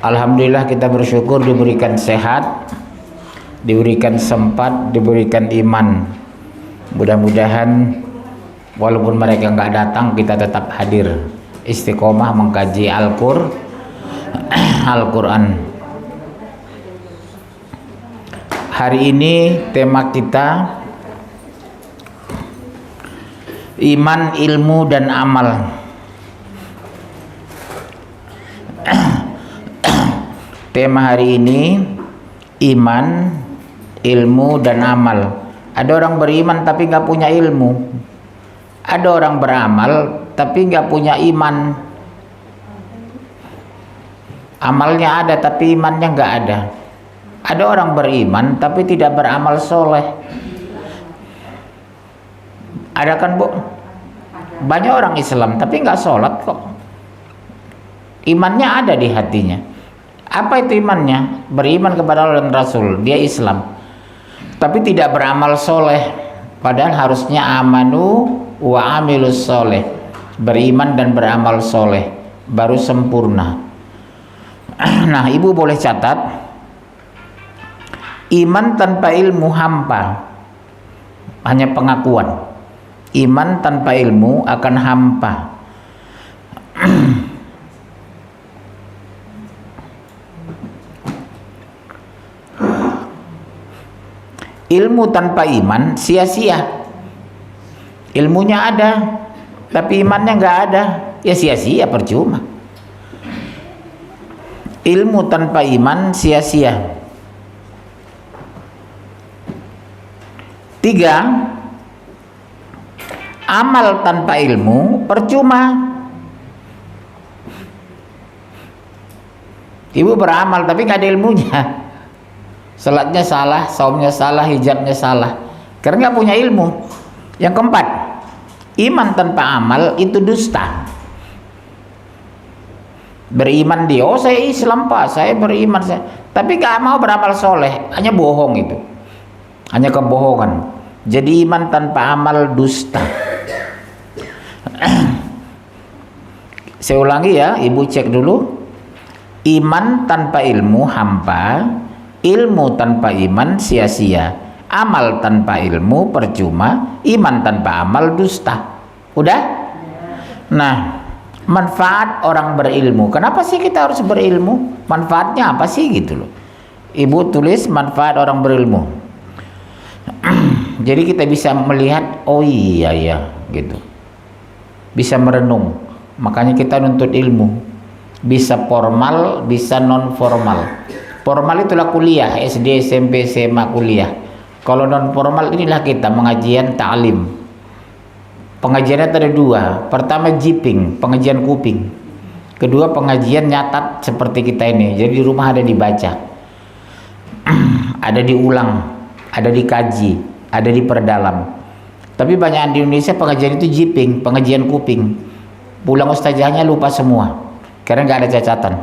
Alhamdulillah kita bersyukur diberikan sehat, diberikan sempat, diberikan iman. Mudah-mudahan walaupun mereka nggak datang, kita tetap hadir istiqomah mengkaji Al-Quran. Hari ini tema kita iman, ilmu, dan amal. Tema hari ini iman, ilmu, dan amal. Ada orang beriman tapi nggak punya ilmu. Ada orang beramal tapi nggak punya iman. Amalnya ada tapi imannya nggak ada. Ada orang beriman tapi tidak beramal soleh. Ada kan Bu? Banyak orang Islam tapi nggak sholat kok. Imannya ada di hatinya. Apa itu imannya? Beriman kepada Allah dan Rasul, dia Islam, tapi tidak beramal soleh. Padahal harusnya amanu wa amilus soleh, beriman dan beramal soleh, baru sempurna. Nah, ibu boleh catat, iman tanpa ilmu hampa, hanya pengakuan. Iman tanpa ilmu akan hampa. Ilmu tanpa iman sia-sia. Ilmunya ada tapi imannya nggak ada, ya sia-sia, percuma. Ilmu tanpa iman sia-sia. 3, amal tanpa ilmu percuma. Ibu beramal tapi nggak ada ilmunya. Salatnya salah, saumnya salah, hijabnya salah, karena nggak punya ilmu. Yang keempat, iman tanpa amal itu dusta. Beriman dia, oh saya Islam Pak, saya beriman, tapi nggak mau beramal soleh, hanya bohong itu, hanya kebohongan. Jadi iman tanpa amal dusta. Saya ulangi ya, ibu cek dulu. Iman tanpa ilmu hampa, ilmu tanpa iman sia-sia, amal tanpa ilmu percuma, iman tanpa amal dusta. Udah? Nah, manfaat orang berilmu. Kenapa sih kita harus berilmu? Manfaatnya apa sih gitu loh. Ibu tulis manfaat orang berilmu. Jadi kita bisa melihat, oh iya ya gitu. Bisa merenung. Makanya kita nuntut ilmu. Bisa formal, bisa non formal. Formal itulah kuliah, SD, SMP, SMA, kuliah. Kalau non formal inilah kita pengajian ta'lim. Pengajiannya ada 2. Pertama jiping, pengajian kuping. Kedua pengajian nyatat seperti kita ini. Jadi di rumah ada dibaca. Ada diulang, ada dikaji, ada diperdalam. Tapi banyak di Indonesia pengajian itu jiping, pengajian kuping. Pulang ustazahnya lupa semua karena nggak ada catatan.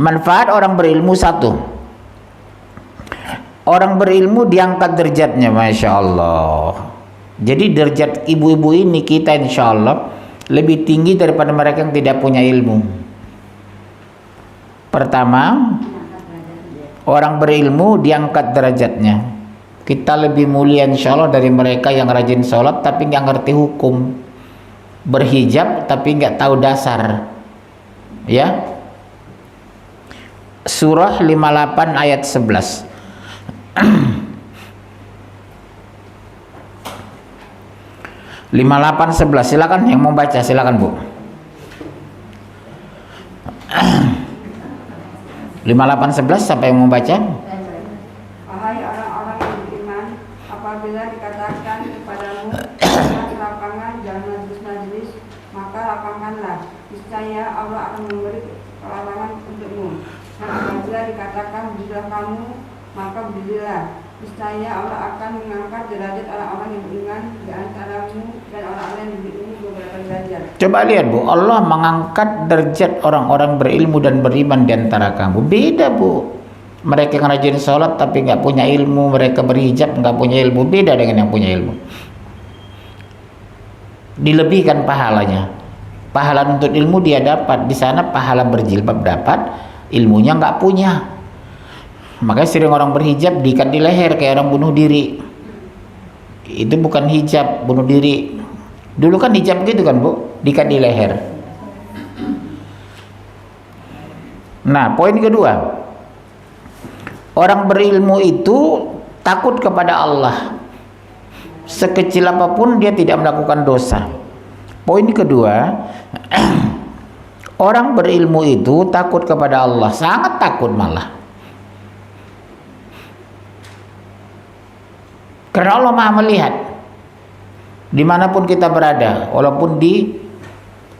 Manfaat orang berilmu 1, orang berilmu diangkat derajatnya, Masya Allah. Jadi derajat ibu-ibu ini kita insya Allah lebih tinggi daripada mereka yang tidak punya ilmu. Pertama, orang berilmu diangkat derajatnya. Kita lebih mulia insya Allah dari mereka yang rajin sholat tapi nggak ngerti hukum, berhijab tapi nggak tahu dasar, ya. Surah 58 ayat 11. Lima 58 11, silakan yang mau baca, silakan Bu. 58 11, siapa yang mau baca? Wahai orang-orang yang beriman, apabila dikatakan kepadamu lapangan jangan majlis-majlis, maka lapangkanlah. Niscaya Allah akan memberi perlawanan untukmu. Dan apabila dikatakan berdirilah kamu, maka berdirilah. Niscaya Allah akan mengangkat derajat orang-orang yang beriman di antaramu dan orang-orang yang berilmu beberapa derajat. Coba lihat Bu, Allah mengangkat derajat orang-orang berilmu dan beriman di antara kamu. Beda Bu. Mereka yang rajin sholat tapi nggak punya ilmu, mereka berhijab nggak punya ilmu, beda dengan yang punya ilmu. Dilebihkan pahalanya. Pahala nuntut ilmu dia dapat, di sana pahala berjilbab dapat, ilmunya nggak punya. Makanya sering orang berhijab diikat di leher kayak orang bunuh diri. Itu bukan hijab, bunuh diri. Dulu kan hijab gitu kan Bu, diikat di leher. Nah, poin kedua, orang berilmu itu takut kepada Allah. Sekecil apapun dia tidak melakukan dosa. Poin kedua, orang berilmu itu takut kepada Allah, sangat takut malah. Karena Allah Maha melihat dimanapun kita berada, walaupun di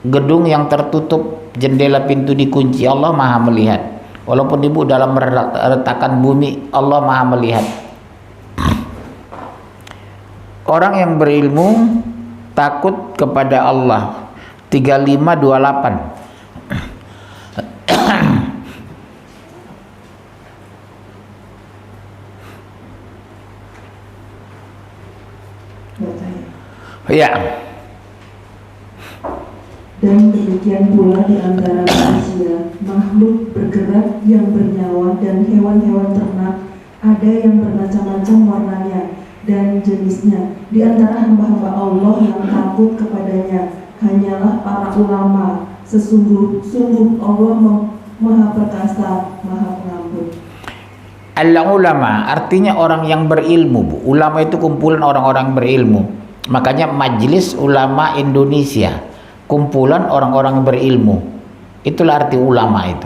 gedung yang tertutup, jendela pintu dikunci, Allah Maha melihat. Walaupun ibu dalam retakan bumi, Allah Maha melihat. Orang yang berilmu takut kepada Allah. 3528. Ya. Dan demikian pula di antara manusia, makhluk bergerak yang bernyawa dan hewan-hewan ternak, ada yang bermacam-macam warnanya dan jenisnya. Di antara hamba-hamba Allah yang takut kepadanya hanyalah para ulama. Sungguh Allah Maha Perkasa, Maha Pengampun. Al-ulama artinya orang yang berilmu, Bu. Ulama itu kumpulan orang-orang berilmu. Makanya Majelis Ulama Indonesia, kumpulan orang-orang berilmu. Itulah arti ulama itu.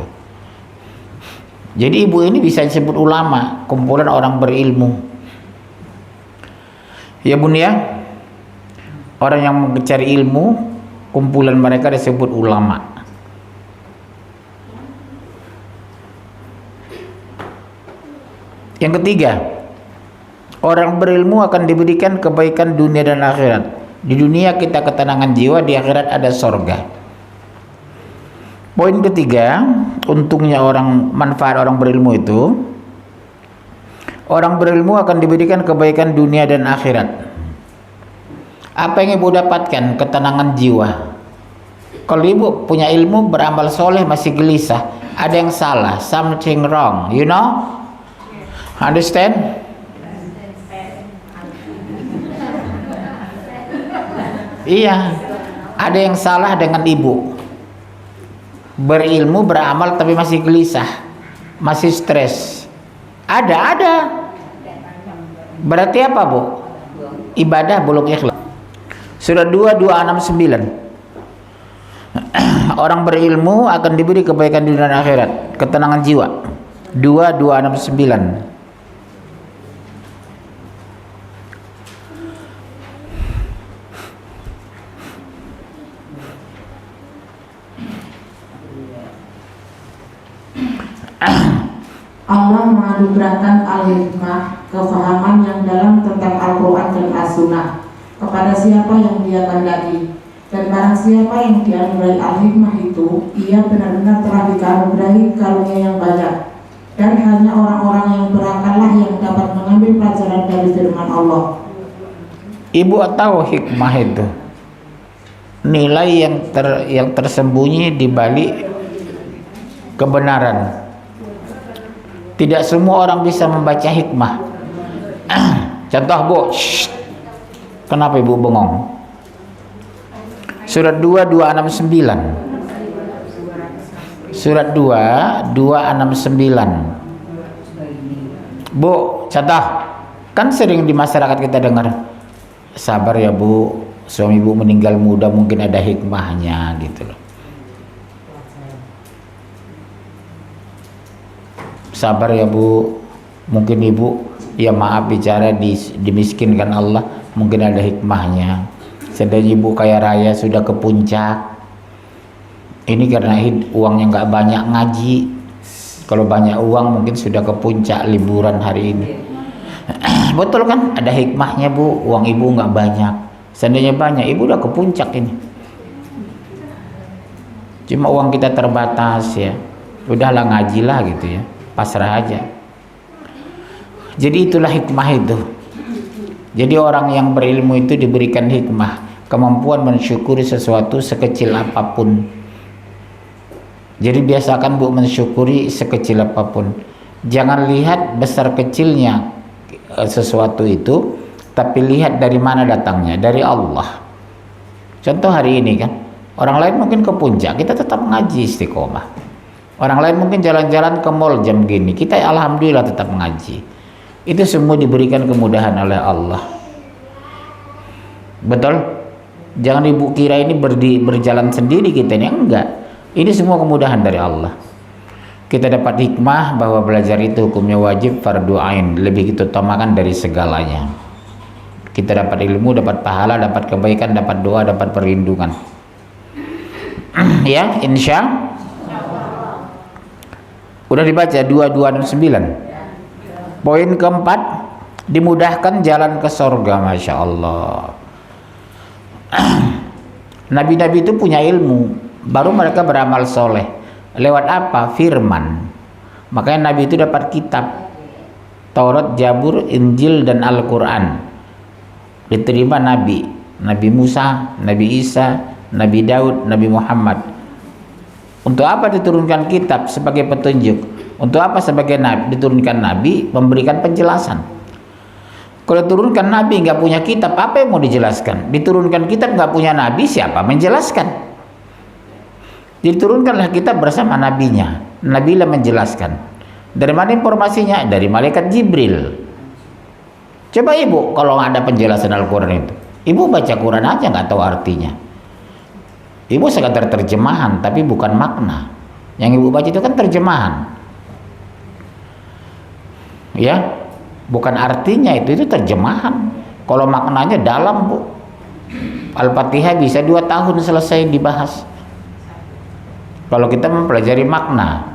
Jadi ibu ini bisa disebut ulama, kumpulan orang berilmu. Ya Bun ya, orang yang mencari ilmu, kumpulan mereka disebut ulama. Yang ketiga, orang berilmu akan diberikan kebaikan dunia dan akhirat. Di dunia kita ketenangan jiwa, di akhirat ada sorga. Poin ketiga, untungnya manfaat orang berilmu itu, orang berilmu akan diberikan kebaikan dunia dan akhirat. Apa yang ibu dapatkan? Ketenangan jiwa. Kalau ibu punya ilmu, beramal soleh, masih gelisah, ada yang salah, something wrong, you know? Understand? Iya, ada yang salah dengan ibu. Berilmu, beramal, tapi masih gelisah, masih stres. Ada. Berarti apa, Bu? Ibadah belum ikhlas. Surah 2, 269. Orang berilmu akan diberi kebaikan dunia dan akhirat, ketenangan jiwa. 2, 269. Allah menganugerahkan al-hikmah, kefahaman yang dalam tentang Al-Quran dan As-Sunnah kepada siapa yang dia kehendaki. Dan barang siapa yang dianugerahi al-hikmah itu, ia benar-benar telah dikaruniai karunia yang banyak. Dan hanya orang-orang yang berakallah yang dapat mengambil pelajaran dari firman Allah. Ibu tahu hikmah itu nilai yang tersembunyi di balik kebenaran. Tidak semua orang bisa membaca hikmah. Contoh Bu, kenapa ibu bengong? Surat 2, 269. Surat 2, 269. Bu, contoh. Kan sering di masyarakat kita dengar, sabar ya Bu, suami ibu meninggal muda, mungkin ada hikmahnya gitu loh. Sabar ya Bu, mungkin ibu, ya maaf bicara dimiskinkan Allah, mungkin ada hikmahnya. Sedang ibu kaya raya sudah ke puncak, ini karena uangnya nggak banyak ngaji. Kalau banyak uang mungkin sudah ke puncak liburan hari ini. Betul kan? Ada hikmahnya Bu, uang ibu nggak banyak. Seandainya banyak, ibu udah ke puncak ini. Cuma uang kita terbatas ya, udahlah ngajilah gitu ya, pasrah aja. Jadi itulah hikmah itu. Jadi orang yang berilmu itu diberikan hikmah. kemampuan mensyukuri sesuatu sekecil apapun. Jadi biasakan Bu mensyukuri sekecil apapun. Jangan lihat besar kecilnya sesuatu itu, tapi lihat dari mana datangnya, dari Allah. Contoh hari ini kan, orang lain mungkin ke puncak, kita tetap ngaji istiqomah. Orang lain mungkin jalan-jalan ke mall jam gini, kita alhamdulillah tetap ngaji. Itu semua diberikan kemudahan oleh Allah. Betul? Jangan ibu kira ini berjalan sendiri kita ini, enggak. Ini semua kemudahan dari Allah. Kita dapat hikmah bahwa belajar itu hukumnya wajib, fardu ain, lebih kita utamakan dari segalanya. Kita dapat ilmu, dapat pahala, dapat kebaikan, dapat doa, dapat perlindungan. Ya, insya udah dibaca 229. Poin keempat, dimudahkan jalan ke surga. Masya Allah. Nabi-nabi itu punya ilmu, baru mereka beramal soleh. Lewat apa? Firman. Makanya Nabi itu dapat kitab Taurat, Zabur, Injil, dan Al-Quran. Diterima Nabi Musa, Nabi Isa, Nabi Daud, Nabi Muhammad. Untuk apa diturunkan kitab? Sebagai petunjuk. Untuk apa sebagai nabi? Diturunkan nabi memberikan penjelasan. Kalau diturunkan nabi nggak punya kitab, apa yang mau dijelaskan? Diturunkan kitab nggak punya nabi, siapa menjelaskan? Diturunkanlah kitab bersama nabinya, nabilah menjelaskan. Dari mana informasinya? Dari malaikat Jibril. Coba ibu kalau nggak ada penjelasan Al-Quran itu, ibu baca Quran aja nggak tahu artinya. Ibu sekadar terjemahan tapi bukan makna. Yang ibu baca itu kan terjemahan, ya, bukan artinya, itu terjemahan. Kalau maknanya dalam Bu, Al-Fatihah bisa 2 tahun selesai dibahas. Kalau kita mempelajari makna,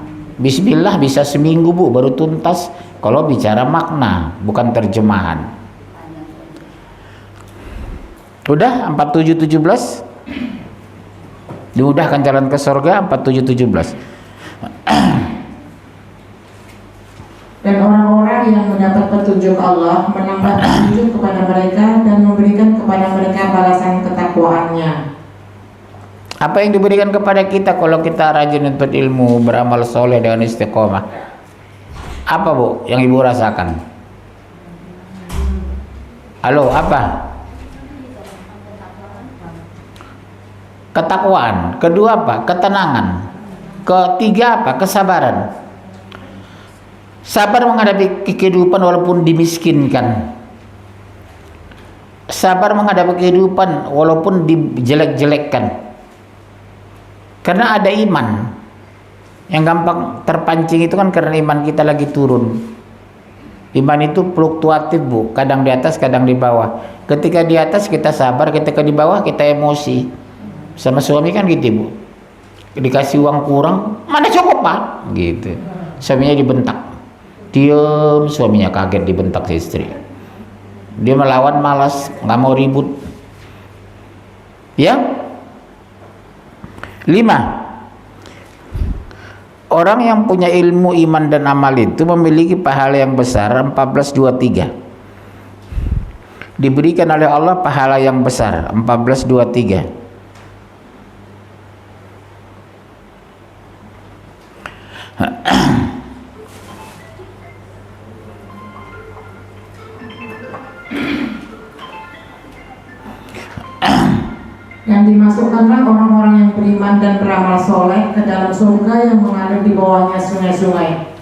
Bismillah bisa seminggu Bu baru tuntas. Kalau bicara makna bukan terjemahan. Udah 4717 dimudahkan jalan ke surga. 4717. Dan orang-orang yang mendapat petunjuk Allah menambah petunjuk kepada mereka dan memberikan kepada mereka balasan ketakwaannya. Apa yang diberikan kepada kita kalau kita rajin untuk ilmu, beramal soleh dengan istiqomah? Apa Bu yang ibu rasakan? Halo, apa? Ketakwaan. Kedua apa? Ketenangan. Ketiga apa? Kesabaran. Sabar menghadapi kehidupan walaupun dimiskinkan. Sabar menghadapi kehidupan walaupun dijelek-jelekkan. Karena ada iman. Yang gampang terpancing itu kan karena iman kita lagi turun. Iman itu fluktuatif Bu, kadang di atas, kadang di bawah. Ketika di atas kita sabar, ketika di bawah kita emosi. Sama suami kan gitu Bu, dikasih uang kurang, mana cukup Pak, gitu. Suaminya dibentak, diem, suaminya kaget dibentak si istri. Dia melawan, malas, nggak mau ribut. Ya. 5. Orang yang punya ilmu, iman, dan amal itu memiliki pahala yang besar. 1423. Diberikan oleh Allah pahala yang besar. 1423. Dan dimasukkanlah orang-orang yang beriman dan beramal soleh ke dalam surga yang mengalir di bawahnya sungai-sungai.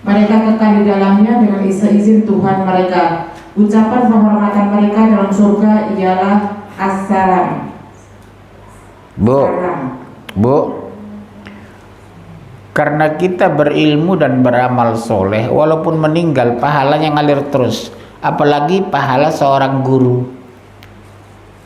Mereka kekal di dalamnya dengan izin Tuhan mereka. Ucapan penghormatan mereka dalam surga ialah Assalam. Bu, karena kita berilmu dan beramal soleh, walaupun meninggal pahalanya ngalir terus. Apalagi pahala seorang guru.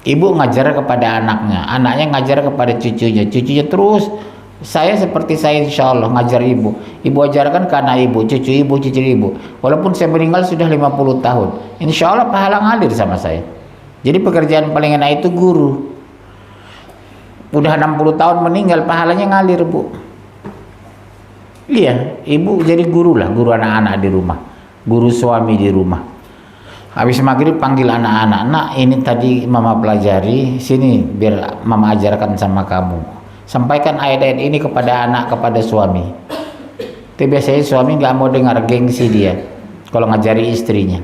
Ibu ngajar kepada anaknya, anaknya ngajar kepada cucunya, cucunya terus. Saya seperti saya insya Allah ngajar ibu. Ibu ajarkan ke anak ibu, cucu ibu. Walaupun saya meninggal sudah 50 tahun, insya Allah pahala ngalir sama saya. Jadi pekerjaan paling enak itu guru. Udah 60 tahun meninggal, pahalanya ngalir Bu. Iya, ibu jadi guru lah, guru anak-anak di rumah, guru suami di rumah. Habis maghrib panggil anak-anak, nak ini tadi mama pelajari, sini biar mama ajarkan sama kamu. Sampaikan ayat-ayat ini kepada anak, kepada suami. Tapi biasanya suami nggak mau dengar, gengsi dia kalau ngajari istrinya.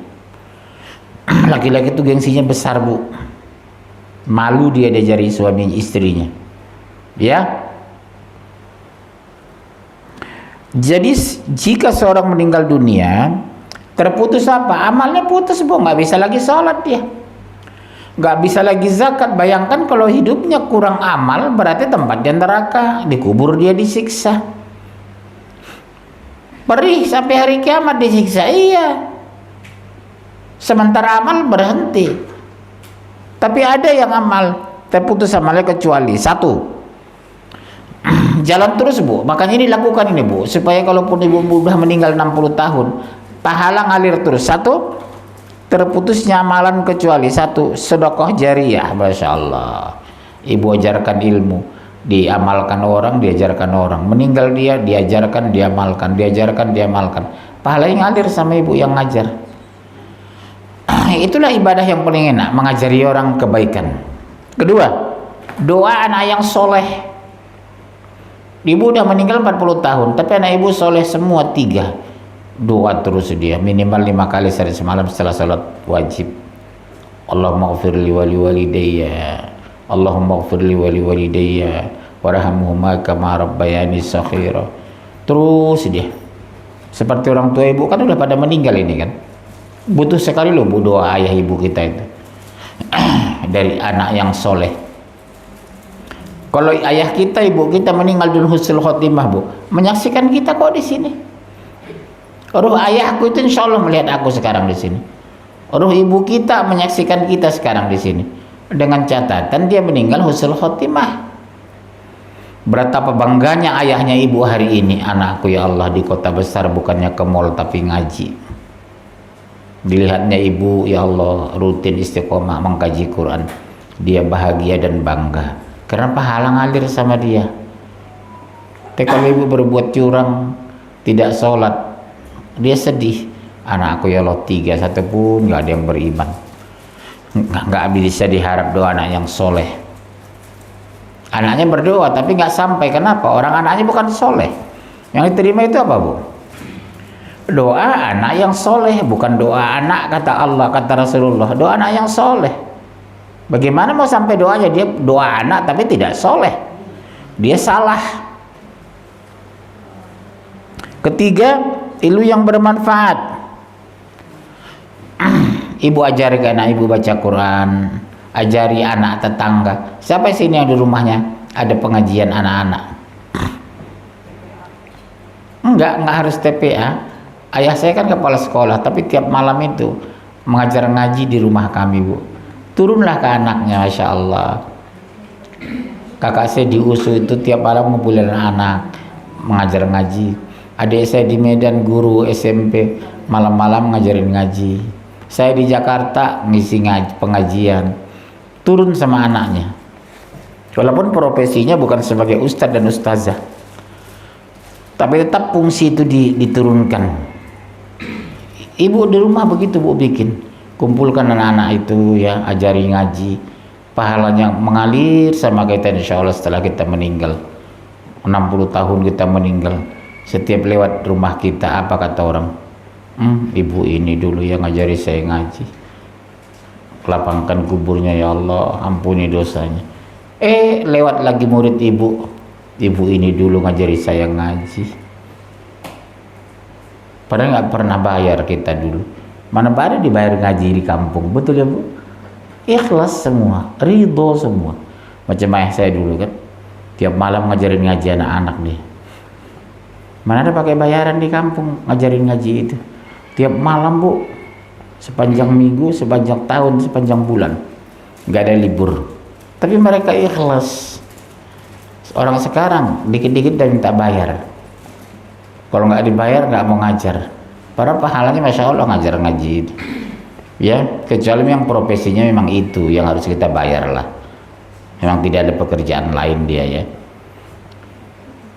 Laki-laki itu gengsinya besar, Bu. Malu dia diajari suami istrinya. Ya. Jadi jika seorang meninggal dunia, terputus apa? Amalnya putus, Bu. Nggak bisa lagi sholat dia. Nggak bisa lagi zakat. Bayangkan kalau hidupnya kurang amal, berarti tempat dia neraka. Dikubur dia disiksa. Perih sampai hari kiamat disiksa. Iya. Sementara amal berhenti. Tapi ada yang amal terputus amalnya kecuali satu. Jalan terus, Bu. Makanya dilakukan ini, Bu. Supaya kalaupun ibu sudah meninggal 60 tahun, pahala ngalir terus. Satu, terputusnya amalan kecuali satu, sedekah jariyah. Masya Allah. Ibu ajarkan ilmu, diamalkan orang, diajarkan orang. Meninggal dia, diajarkan, diamalkan, diajarkan, diamalkan. Pahala yang ngalir sama ibu yang ngajar. Itulah ibadah yang paling enak, mengajari orang kebaikan. Kedua, doa anak yang soleh. Ibu udah meninggal 40 tahun, tapi anak ibu soleh semua 3. Doa terus dia minimal 5 kali sehari semalam setelah salat wajib. Allahumma ghfirli wa liwalidayya, Allahumma ghfirli wa liwalidayya warhamhuma kama rabbayani shaghira. Terus dia seperti orang tua ibu kan udah pada meninggal ini kan, butuh sekali loh, Bu, doa ayah ibu kita itu dari anak yang soleh. Kalau ayah kita, ibu kita meninggal dulu husnul khotimah, Bu, menyaksikan kita kok di sini. Ruh ayahku itu insya Allah melihat aku sekarang di sini. Ruh ibu kita menyaksikan kita sekarang di sini. Dengan catatan dia meninggal husnul khotimah. Betapa bangganya ayahnya ibu hari ini, anakku ya Allah di kota besar bukannya ke mall tapi ngaji. Dilihatnya ibu ya Allah rutin istiqomah mengkaji Quran. Dia bahagia dan bangga karena pahala ngalir sama dia. Tapi kalau ibu berbuat curang, tidak sholat, dia sedih. Anakku ya Allah 3, satu pun nggak ada yang beriman. Nggak bisa diharap doa anak yang soleh. Anaknya berdoa tapi nggak sampai. Kenapa? Orang anaknya bukan soleh. Yang diterima itu apa, Bu? Doa anak yang soleh, bukan doa anak kata Allah, kata Rasulullah. Doa anak yang soleh. Bagaimana mau sampai doanya? Dia doa anak tapi tidak soleh. Dia salah. Ketiga, ilmu yang bermanfaat. Ibu ajari anak ibu baca Quran, ajari anak tetangga. Siapa sini yang di rumahnya ada pengajian anak-anak? Enggak harus TPA. Ayah saya kan kepala sekolah, tapi tiap malam itu mengajar ngaji di rumah kami, Bu. Turunlah ke anaknya, Masya Allah. Kakak saya di USU itu tiap malam ngumpulin anak, mengajar ngaji. Adik saya di Medan guru SMP, malam-malam ngajarin ngaji. Saya di Jakarta ngisi pengajian. Turun sama anaknya. Walaupun profesinya bukan sebagai ustadz dan ustazah, tapi tetap fungsi itu diturunkan. Ibu di rumah begitu, Bu, bikin. Kumpulkan anak-anak itu ya, ajari ngaji. Pahalanya mengalir sama kita insya Allah setelah kita meninggal. 60 tahun kita meninggal. Setiap lewat rumah kita, apa kata orang? Ibu ini dulu yang ngajari saya ngaji. Lapangkan kuburnya ya Allah, ampuni dosanya. Lewat lagi murid ibu. Ibu ini dulu ngajari saya ngaji. Padahal nggak pernah bayar kita dulu. Mana pada dibayar ngaji di kampung, betul ya, Bu? Ikhlas semua, ridho semua. Macam ayah saya dulu kan, tiap malam ngajarin ngaji anak-anak nih. Mana ada pakai bayaran di kampung ngajarin ngaji itu. Tiap malam, Bu, sepanjang minggu, sepanjang tahun, sepanjang bulan, nggak ada libur. Tapi mereka ikhlas. Orang sekarang dikit-dikit udah minta bayar. Kalau nggak dibayar nggak mau ngajar. Padahal pahalanya Masya Allah ngajar ngaji itu. Ya, kecuali yang profesinya memang itu yang harus kita bayar lah. Memang tidak ada pekerjaan lain dia ya.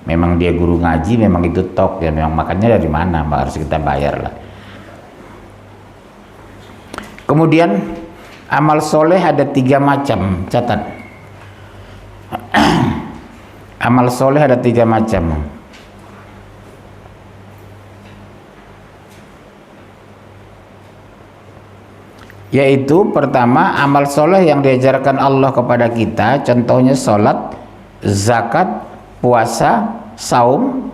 Memang dia guru ngaji, memang itu tok ya. Memang makannya dari mana? Harus kita bayar lah. Kemudian amal soleh ada 3 macam, catat. Amal soleh ada 3 macam. Yaitu pertama, amal soleh yang diajarkan Allah kepada kita, contohnya sholat, zakat, puasa, saum,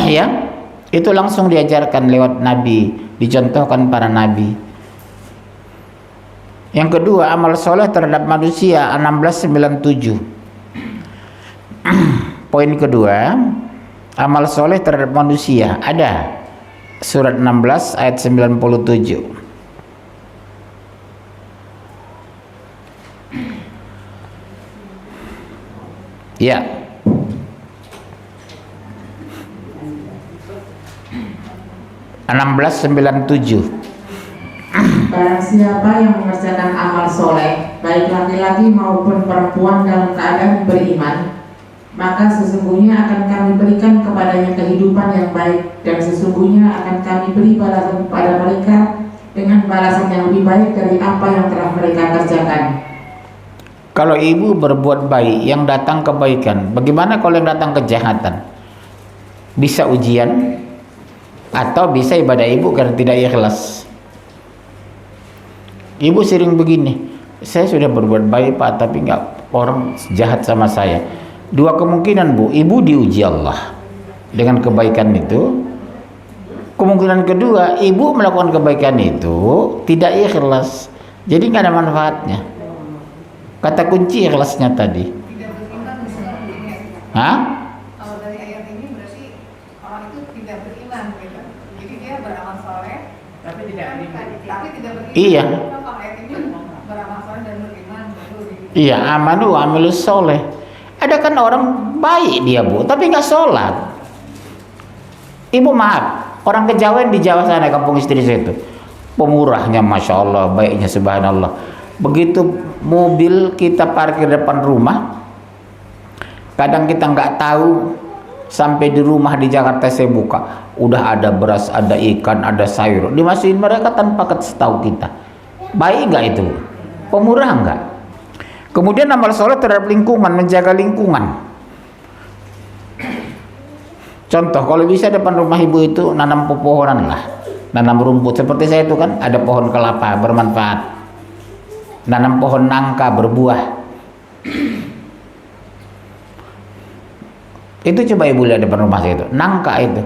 ya, itu langsung diajarkan lewat Nabi, dicontohkan para Nabi. Yang kedua, amal soleh terhadap manusia 1697. Poin kedua, amal soleh terhadap manusia ada surat 16 ayat 97. Ya. Belas 97. Barang siapa yang mengerjakan amal soleh, baik laki-laki maupun perempuan dalam keadaan beriman, maka sesungguhnya akan kami berikan kepadanya kehidupan yang baik, dan sesungguhnya akan kami beri balasan kepada mereka dengan balasan yang lebih baik dari apa yang telah mereka kerjakan. Kalau ibu berbuat baik, yang datang kebaikan, bagaimana kalau yang datang kejahatan? Bisa ujian atau bisa ibadah ibu karena tidak ikhlas. Ibu sering begini, saya sudah berbuat baik Pak, tapi nggak, orang jahat sama saya. 2 kemungkinan Bu, ibu diuji Allah dengan kebaikan itu. Kemungkinan kedua, ibu melakukan kebaikan itu tidak ikhlas, jadi nggak ada manfaatnya. Kata kunci ikhlasnya tadi. Tidak beriman misalnya begini ya. Hah? Kalau dari ayat ini berarti orang itu tidak beriman gitu. Jadi dia beramal soleh tapi tidak beriman. Iya. Kalau ayat ini beramal soleh dan beriman baru gitu. Iya, amanu amilus soleh. Ada kan orang baik dia Bu, tapi nggak sholat. Ibu maaf, orang Kejawen di Jawa sana, kampung istri saya itu, pemurahnya Masya Allah, baiknya Subhanallah. Begitu mobil kita parkir depan rumah, kadang kita nggak tahu, sampai di rumah di Jakarta saya buka, udah ada beras, ada ikan, ada sayur, dimasukin mereka tanpa setahu kita. Baik nggak itu? Pemurah nggak? Kemudian amal soleh terhadap lingkungan, menjaga lingkungan. Contoh, kalau bisa depan rumah ibu itu nanam pepohonan lah, nanam rumput. Seperti saya itu kan ada pohon kelapa bermanfaat, nanam pohon nangka berbuah. Itu coba ibu lihat depan rumah saya itu, nangka itu.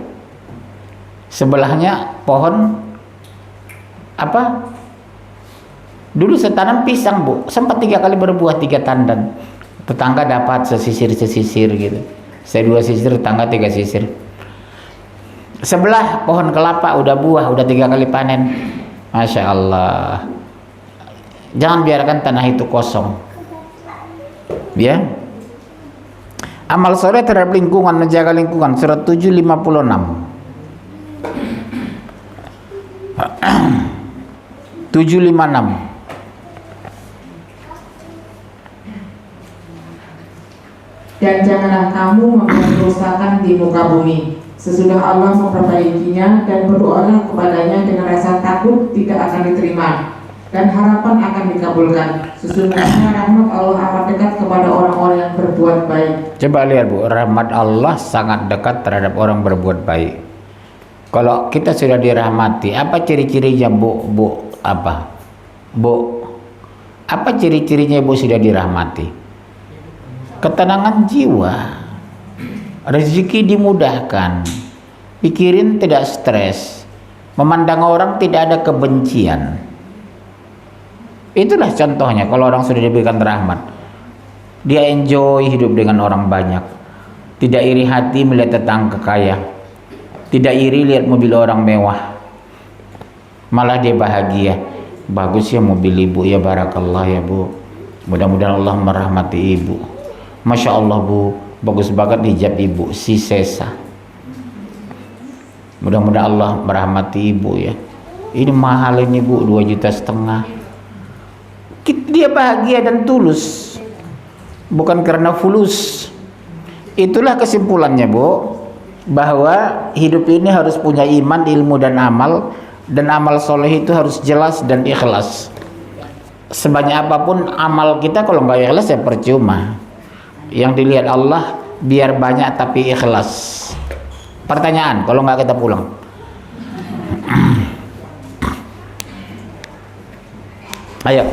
Sebelahnya pohon apa? Dulu saya tanam pisang Bu, sempat 3 kali berbuah 3 tandan. Tetangga dapat sesisir gitu. Saya 2 sisir, tetangga 3 sisir. Sebelah pohon kelapa udah buah, udah 3 kali panen. Masya Allah. Jangan biarkan tanah itu kosong. Ya. Amal soleh terhadap lingkungan, menjaga lingkungan, surat 756. 756. Dan janganlah kamu membuat kerusakan di muka bumi. Sesudah Allah memperbaikinya, dan berdoalah kepadanya dengan rasa takut tidak akan diterima, dan harapan akan dikabulkan. Sesungguhnya rahmat Allah amat dekat kepada orang-orang yang berbuat baik. Coba lihat Bu, rahmat Allah sangat dekat terhadap orang berbuat baik. Kalau kita sudah dirahmati, apa ciri-cirinya Bu? Apa? Bu, apa ciri-cirinya Bu sudah dirahmati? Ketenangan jiwa, rezeki dimudahkan, pikirin tidak stres, memandang orang tidak ada kebencian. Itulah contohnya kalau orang sudah diberikan rahmat. Dia enjoy hidup dengan orang banyak, tidak iri hati melihat tetangga kaya, tidak iri lihat mobil orang mewah, malah dia bahagia. Bagus ya mobil ibu ya, barakallah ya Bu, mudah-mudahan Allah merahmati ibu. Masya Allah Bu, bagus banget hijab ibu, si Sesa. Mudah-mudahan Allah merahmati ibu ya. Ini mahal ini Bu, 2,5 juta. Dia bahagia dan tulus, bukan karena fulus. Itulah kesimpulannya Bu, bahwa hidup ini harus punya iman, ilmu dan amal, Dan amal soleh itu harus jelas dan ikhlas. Sebanyak apapun amal kita, kalau nggak ikhlas ya percuma. Yang dilihat Allah biar banyak tapi ikhlas. Pertanyaan, kalau nggak kita pulang. Ayo.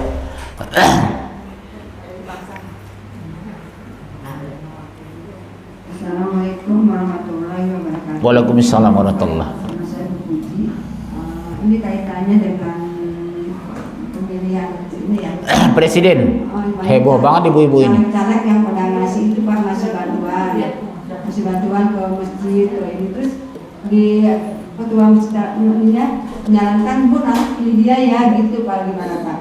Assalamualaikum warahmatullahi wabarakatuh. Waalaikumsalam warahmatullahi. Nama saya Bu Puji. Ini kaitannya dengan pemilihan ini ya. Presiden. Oh, Heboh banget ibu-ibu ini. Caleg yang pada ngasih itu Pak ngasih bantuan, ngasih bantuan ke masjid ke ini, terus di ketua masjidnya menyarankan Bu nanti pilih dia ya gitu Pak, gimana Pak?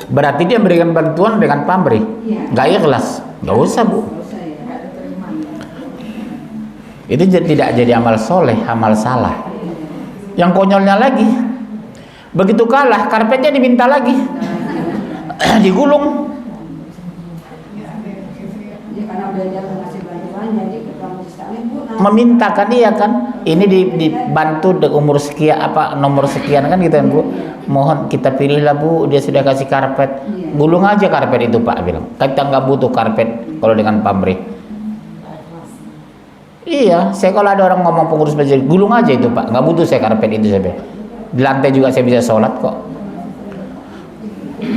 Berarti dia memberikan bantuan dengan pamrih. Iya. Nggak ikhlas. Nggak usah Bu. Nggak usah ya. Itu tidak jadi amal soleh, amal salah. Yang konyolnya lagi, begitu kalah karpetnya diminta lagi. Digulung. Ya karena belajar ngasih bantuan jadi ketua masjid Bu nanti Memintakan iya kan, ini dibantu di umur sekian apa nomor sekian kan gitu kan Bu. Mohon kita pilihlah Bu, dia sudah kasih karpet. Gulung aja karpet itu Pak bilang. Kita nggak butuh karpet kalau dengan pamrih. Iya, saya kalau ada orang ngomong pengurus masjid, gulung aja itu Pak, nggak butuh saya karpet itu saya. Di lantai juga saya bisa sholat kok.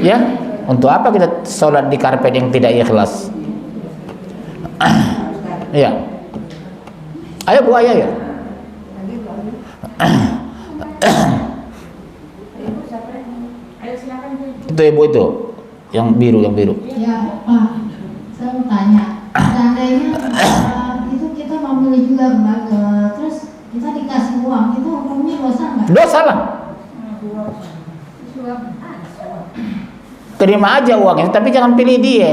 Ya, untuk apa kita sholat di karpet yang tidak ikhlas? Iya. Ayo Bu, ayo ya. Itu ibu itu, yang biru. Ya Pak, saya mau tanya, seandainya itu kita mau milih juga Mbak, terus kita dikasih uang, itu hukumnya dosa nggak? Dosa lah. Terima aja uangnya, tapi jangan pilih dia.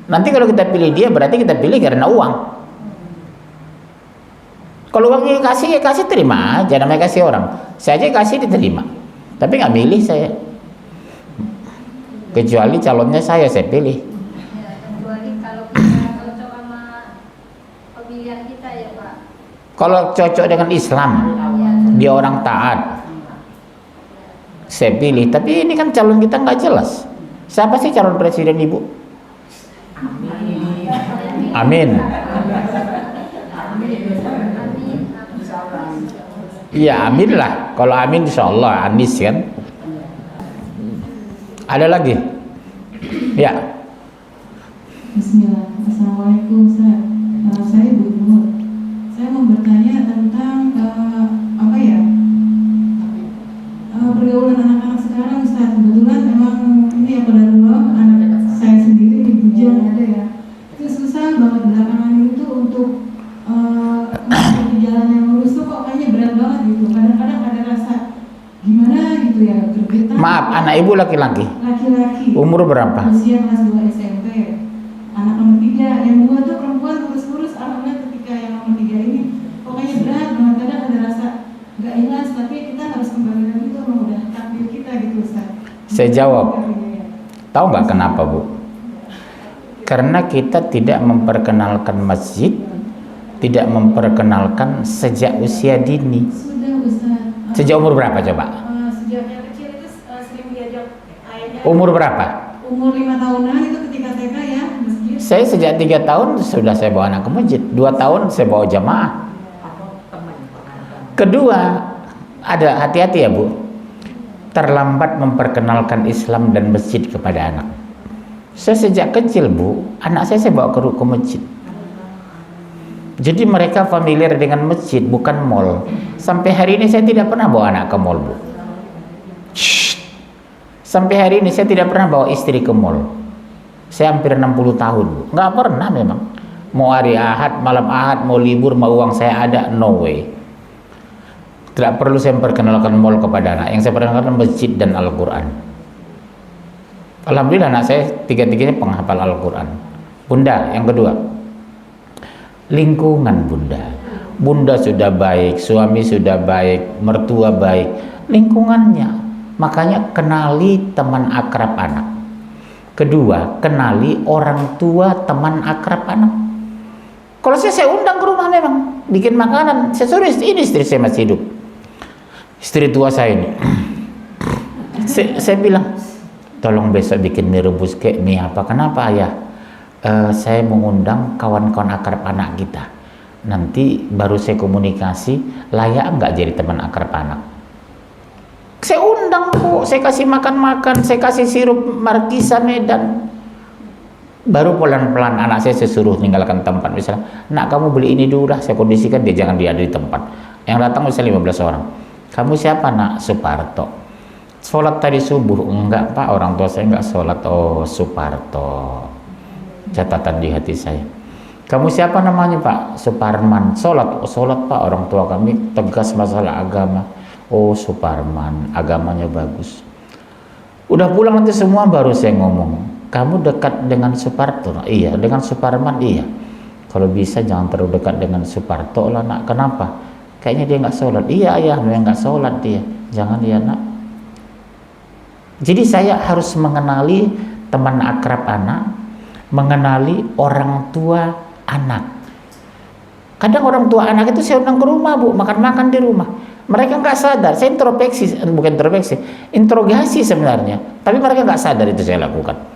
Nanti kalau kita pilih dia, berarti kita pilih karena uang. Kalau uangnya kasih, ya kasih, terima aja. Namanya kasih orang. Saya aja kasih, diterima. Tapi nggak milih saya. Kecuali calonnya saya pilih. Ya, kecuali kalau kita cocok sama pemilihan kita ya Pak. Kalau cocok dengan Islam, dia orang taat, saya pilih. Tapi ini kan calon kita nggak jelas. Siapa sih calon presiden Ibu? Amin. Iya amin lah. Kalau amin insya Allah Anies kan. Ada lagi? Ya. Bismillah. Assalamualaikum Ustaz. Saya Bu Nur. Saya mau bertanya tentang apa ya? Pergaulan anak-anak sekarang Ustaz. Kebetulan memang ini ya qadarullah, anak saya sendiri di Bujang ada ya. Itu susah banget belakangan itu untuk masuk di jalan yang lurus tuh kok kayaknya berat banget gitu. Kadang-kadang ada rasa gimana gitu ya, gergetan. Maaf, anak Ibu laki-laki. Laki-laki. Umur berapa? Usia kelas 2 SMP. Anak nomor 3, yang 2 tuh perempuan kurus-kurus. Alhamdulillah ketika yang nomor 3 ini pokoknya berat banget. Kadang ada rasa gak ikhlas, tapi kita harus kembali lagi tuh emang udah takdir kita gitu Ustaz. Saya jawab. Tahu nggak kenapa Bu? Karena kita tidak memperkenalkan masjid, tidak memperkenalkan sejak usia dini. Sudah Ustaz. Sejak umur berapa coba? Sejak yang kecil itu sering diajak ayahnya. Umur berapa? Umur 5 tahunan itu ketika TK ya, masjid. Saya sejak 3 tahun sudah saya bawa anak ke masjid. 2 tahun saya bawa jamaah. Kedua, ada hati-hati ya Bu. Terlambat memperkenalkan Islam dan masjid kepada anak. Saya sejak kecil Bu, anak saya bawa ke masjid. Jadi mereka familiar dengan masjid, bukan mall. Sampai hari ini saya tidak pernah bawa anak ke mall Bu. Shh. Sampai hari ini saya tidak pernah bawa istri ke mall. Saya hampir 60 tahun Bu. Nggak pernah memang. Mau hari Ahad, malam Ahad, mau libur, mau uang saya ada, no way. Tidak perlu saya memperkenalkan mall kepada anak. Yang saya perkenalkan masjid dan Al-Quran. Alhamdulillah anak saya tiga-tiganya penghafal Al-Quran. Bunda, yang kedua, lingkungan Bunda. Bunda sudah baik, suami sudah baik, mertua baik, lingkungannya. Makanya kenali teman akrab anak. Kedua, kenali orang tua teman akrab anak. Kalau saya undang ke rumah memang. bikin makanan. Saya suruh ini istri saya masih hidup, istri tua saya ini. Saya bilang, tolong besok bikin mie rebus kayak mie apa. Kenapa ayah? Saya mengundang kawan-kawan akrab anak kita. Nanti baru saya komunikasi, layak nggak jadi teman akrab anak. Saya undang kok, saya kasih makan-makan, saya kasih sirup Markisa Medan. Baru pelan-pelan anak saya suruh tinggalkan tempat. Misalnya, nak kamu beli ini dulu dah, saya kondisikan dia jangan dia ada di tempat. Yang datang misalnya 15 orang. Kamu siapa nak? Suparto. Sholat tadi subuh? Enggak pak, orang tua saya enggak sholat. Oh Suparto. Catatan di hati saya. Kamu siapa namanya pak? Suparman. Sholat? Oh sholat pak, orang tua kami tegas masalah agama. Oh Suparman, agamanya bagus. Udah pulang nanti semua baru saya ngomong. Kamu dekat dengan Suparto? Iya, dengan Suparman iya. Kalau bisa jangan terlalu dekat dengan Suparto lah nak. Kenapa? Kayaknya dia nggak sholat. Iya ayah, memang nggak sholat dia. Jangan ya nak. Jadi saya harus mengenali teman akrab anak, mengenali orang tua anak. Kadang orang tua anak itu saya undang ke rumah bu, makan-makan di rumah. Mereka nggak sadar. Saya bukan introspeksi, interogasi sebenarnya. Tapi mereka nggak sadar itu saya lakukan.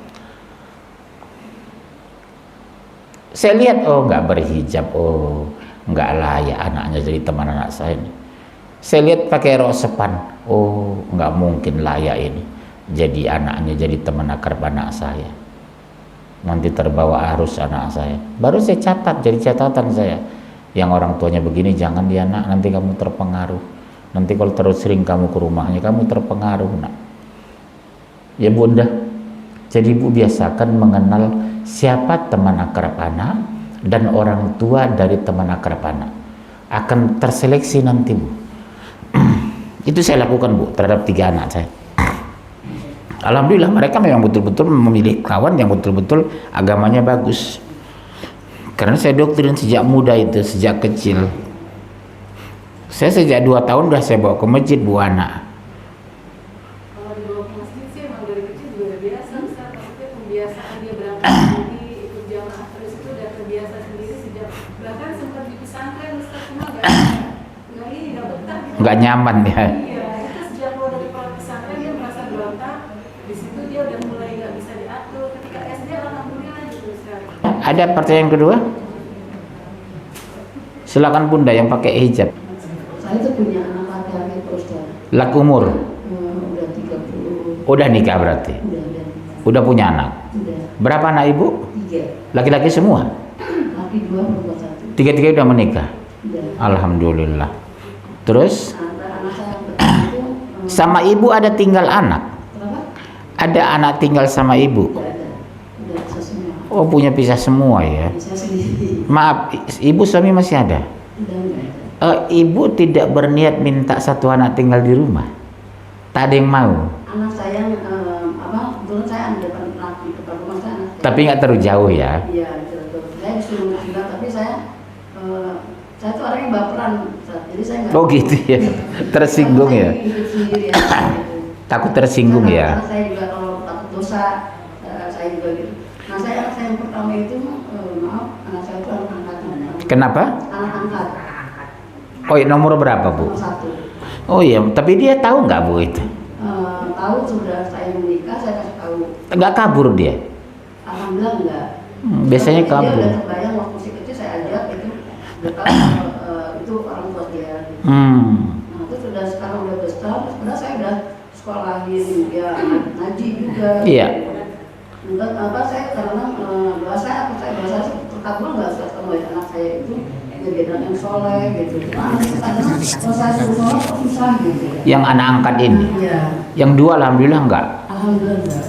Saya lihat, oh nggak berhijab, oh nggak layak anaknya jadi teman anak saya ini. Saya lihat pakai rok sepan, oh nggak mungkin layak ini jadi anaknya jadi teman akrab anak saya. Nanti terbawa arus anak saya. Baru saya catat, jadi catatan saya. Yang orang tuanya begini jangan dia nak, nanti kamu terpengaruh. Nanti kalau terus sering kamu ke rumahnya kamu terpengaruh nak. Ya bunda. Jadi ibu biasakan mengenal siapa teman akrab anak dan orang tua dari teman akrab anak. Akan terseleksi nanti bu. Itu saya lakukan bu terhadap 3 anak saya. Alhamdulillah mereka memang betul-betul memilih kawan yang betul-betul agamanya bagus. Karena saya doktrin sejak muda itu, sejak kecil. Saya sejak 2 tahun udah saya bawa ke masjid bu anak. Kalau dibawa ke masjid sih emang dari kecil juga udah biasa, Ustaz. Maksudnya pembiasaan dia berangkat sendiri, ikut jamaah terus itu udah terbiasa sendiri sejak bahkan sempat di pesantren Ustaz, cuma nggak ini nggak betah gitu. Nggak nyaman ya. Iya, itu sejak keluar dari pesantren dia merasa berontak. Di situ dia udah mulai nggak bisa diatur. Ketika SD alhamdulillah gitu Ustaz. Ada pertanyaan kedua? Silakan bunda yang pakai hijab. Saya tuh punya anak laki-laki Pak Ustaz. Laki umur? Udah 30. Udah nikah berarti? Udah punya anak? Udah. Berapa anak ibu? 3. Laki-laki semua? Laki 2, perempuan 1. 3 udah menikah? Udah. Alhamdulillah. Terus? Anak saya yang pertama itu Sama ibu ada tinggal anak? kenapa? Ada anak tinggal sama ibu? Udah ada. Udah bisa semua. Oh punya pisah semua ya? Saya sendiri. Maaf, ibu suami masih ada? Udah enggak ada. Ibu tidak berniat minta 1 anak tinggal di rumah? Tak ada yang mau? Anak saya kebetulan saya ada depan rumah saya. Tapi nggak terlalu jauh ya? Iya, betul. Saya disuruh juga, tapi saya tuh orangnya baperan, Ustaz. Jadi saya nggak. Oh gitu ya? Tersinggung ya? Saya hidup sendiri ya. Gitu. Takut tersinggung ya? Karena saya juga kalau takut dosa, saya juga gitu. Nah anak saya yang pertama itu, maaf, anak saya itu anak angkat. Kenapa? Anak angkat. Oh iya, nomor berapa bu? Nomor 1. Oh iya, tapi dia tahu nggak bu itu? Tahu sudah saya menikah, saya kasih tahu. Nggak kabur dia? Alhamdulillah enggak. Biasanya Dia kabur. udah terbayang waktu masih kecil saya ajak itu, udah tahu itu orang tua dia. Nah itu sudah sekarang udah besar, sebenarnya saya udah sekolahin dia ngaji juga. Iya. Enggak apa saya karena doa saya terkabul nggak saat anak saya itu jadi anak yang soleh gitu. Karena kalau saya suruh sholat kok susah gitu. Yang anak angkat ini? Iya. Yang 2 alhamdulillah enggak? Alhamdulillah enggak.